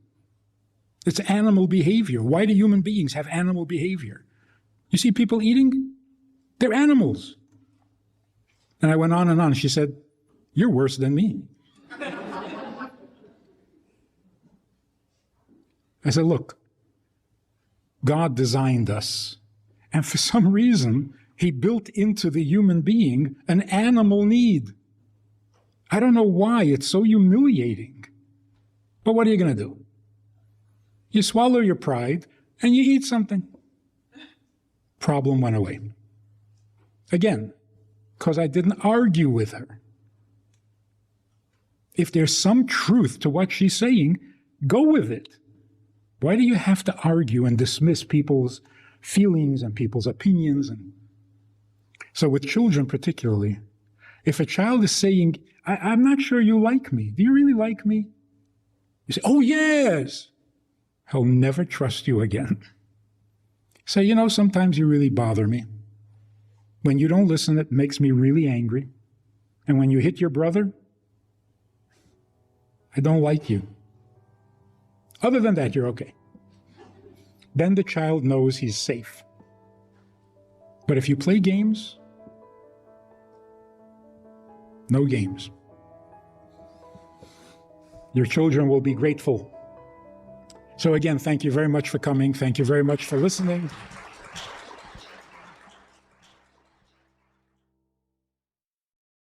It's animal behavior. Why do human beings have animal behavior? You see people eating? They're animals. And I went on and on. She said, you're worse than me. I said, look, God designed us. And for some reason, he built into the human being an animal need. I don't know why. It's so humiliating. But what are you going to do? You swallow your pride and you eat something. Problem went away. Again, because I didn't argue with her. If there's some truth to what she's saying, go with it. Why do you have to argue and dismiss people's feelings and people's opinions? So with children particularly, if a child is saying, I'm not sure you like me. Do you really like me? You say, oh, yes. He'll never trust you again. Say, you know, sometimes you really bother me. When you don't listen, it makes me really angry. And when you hit your brother, I don't like you. Other than that, you're okay. Then the child knows he's safe. But if you play games, no games. Your children will be grateful. So again, thank you very much for coming. Thank you very much for listening.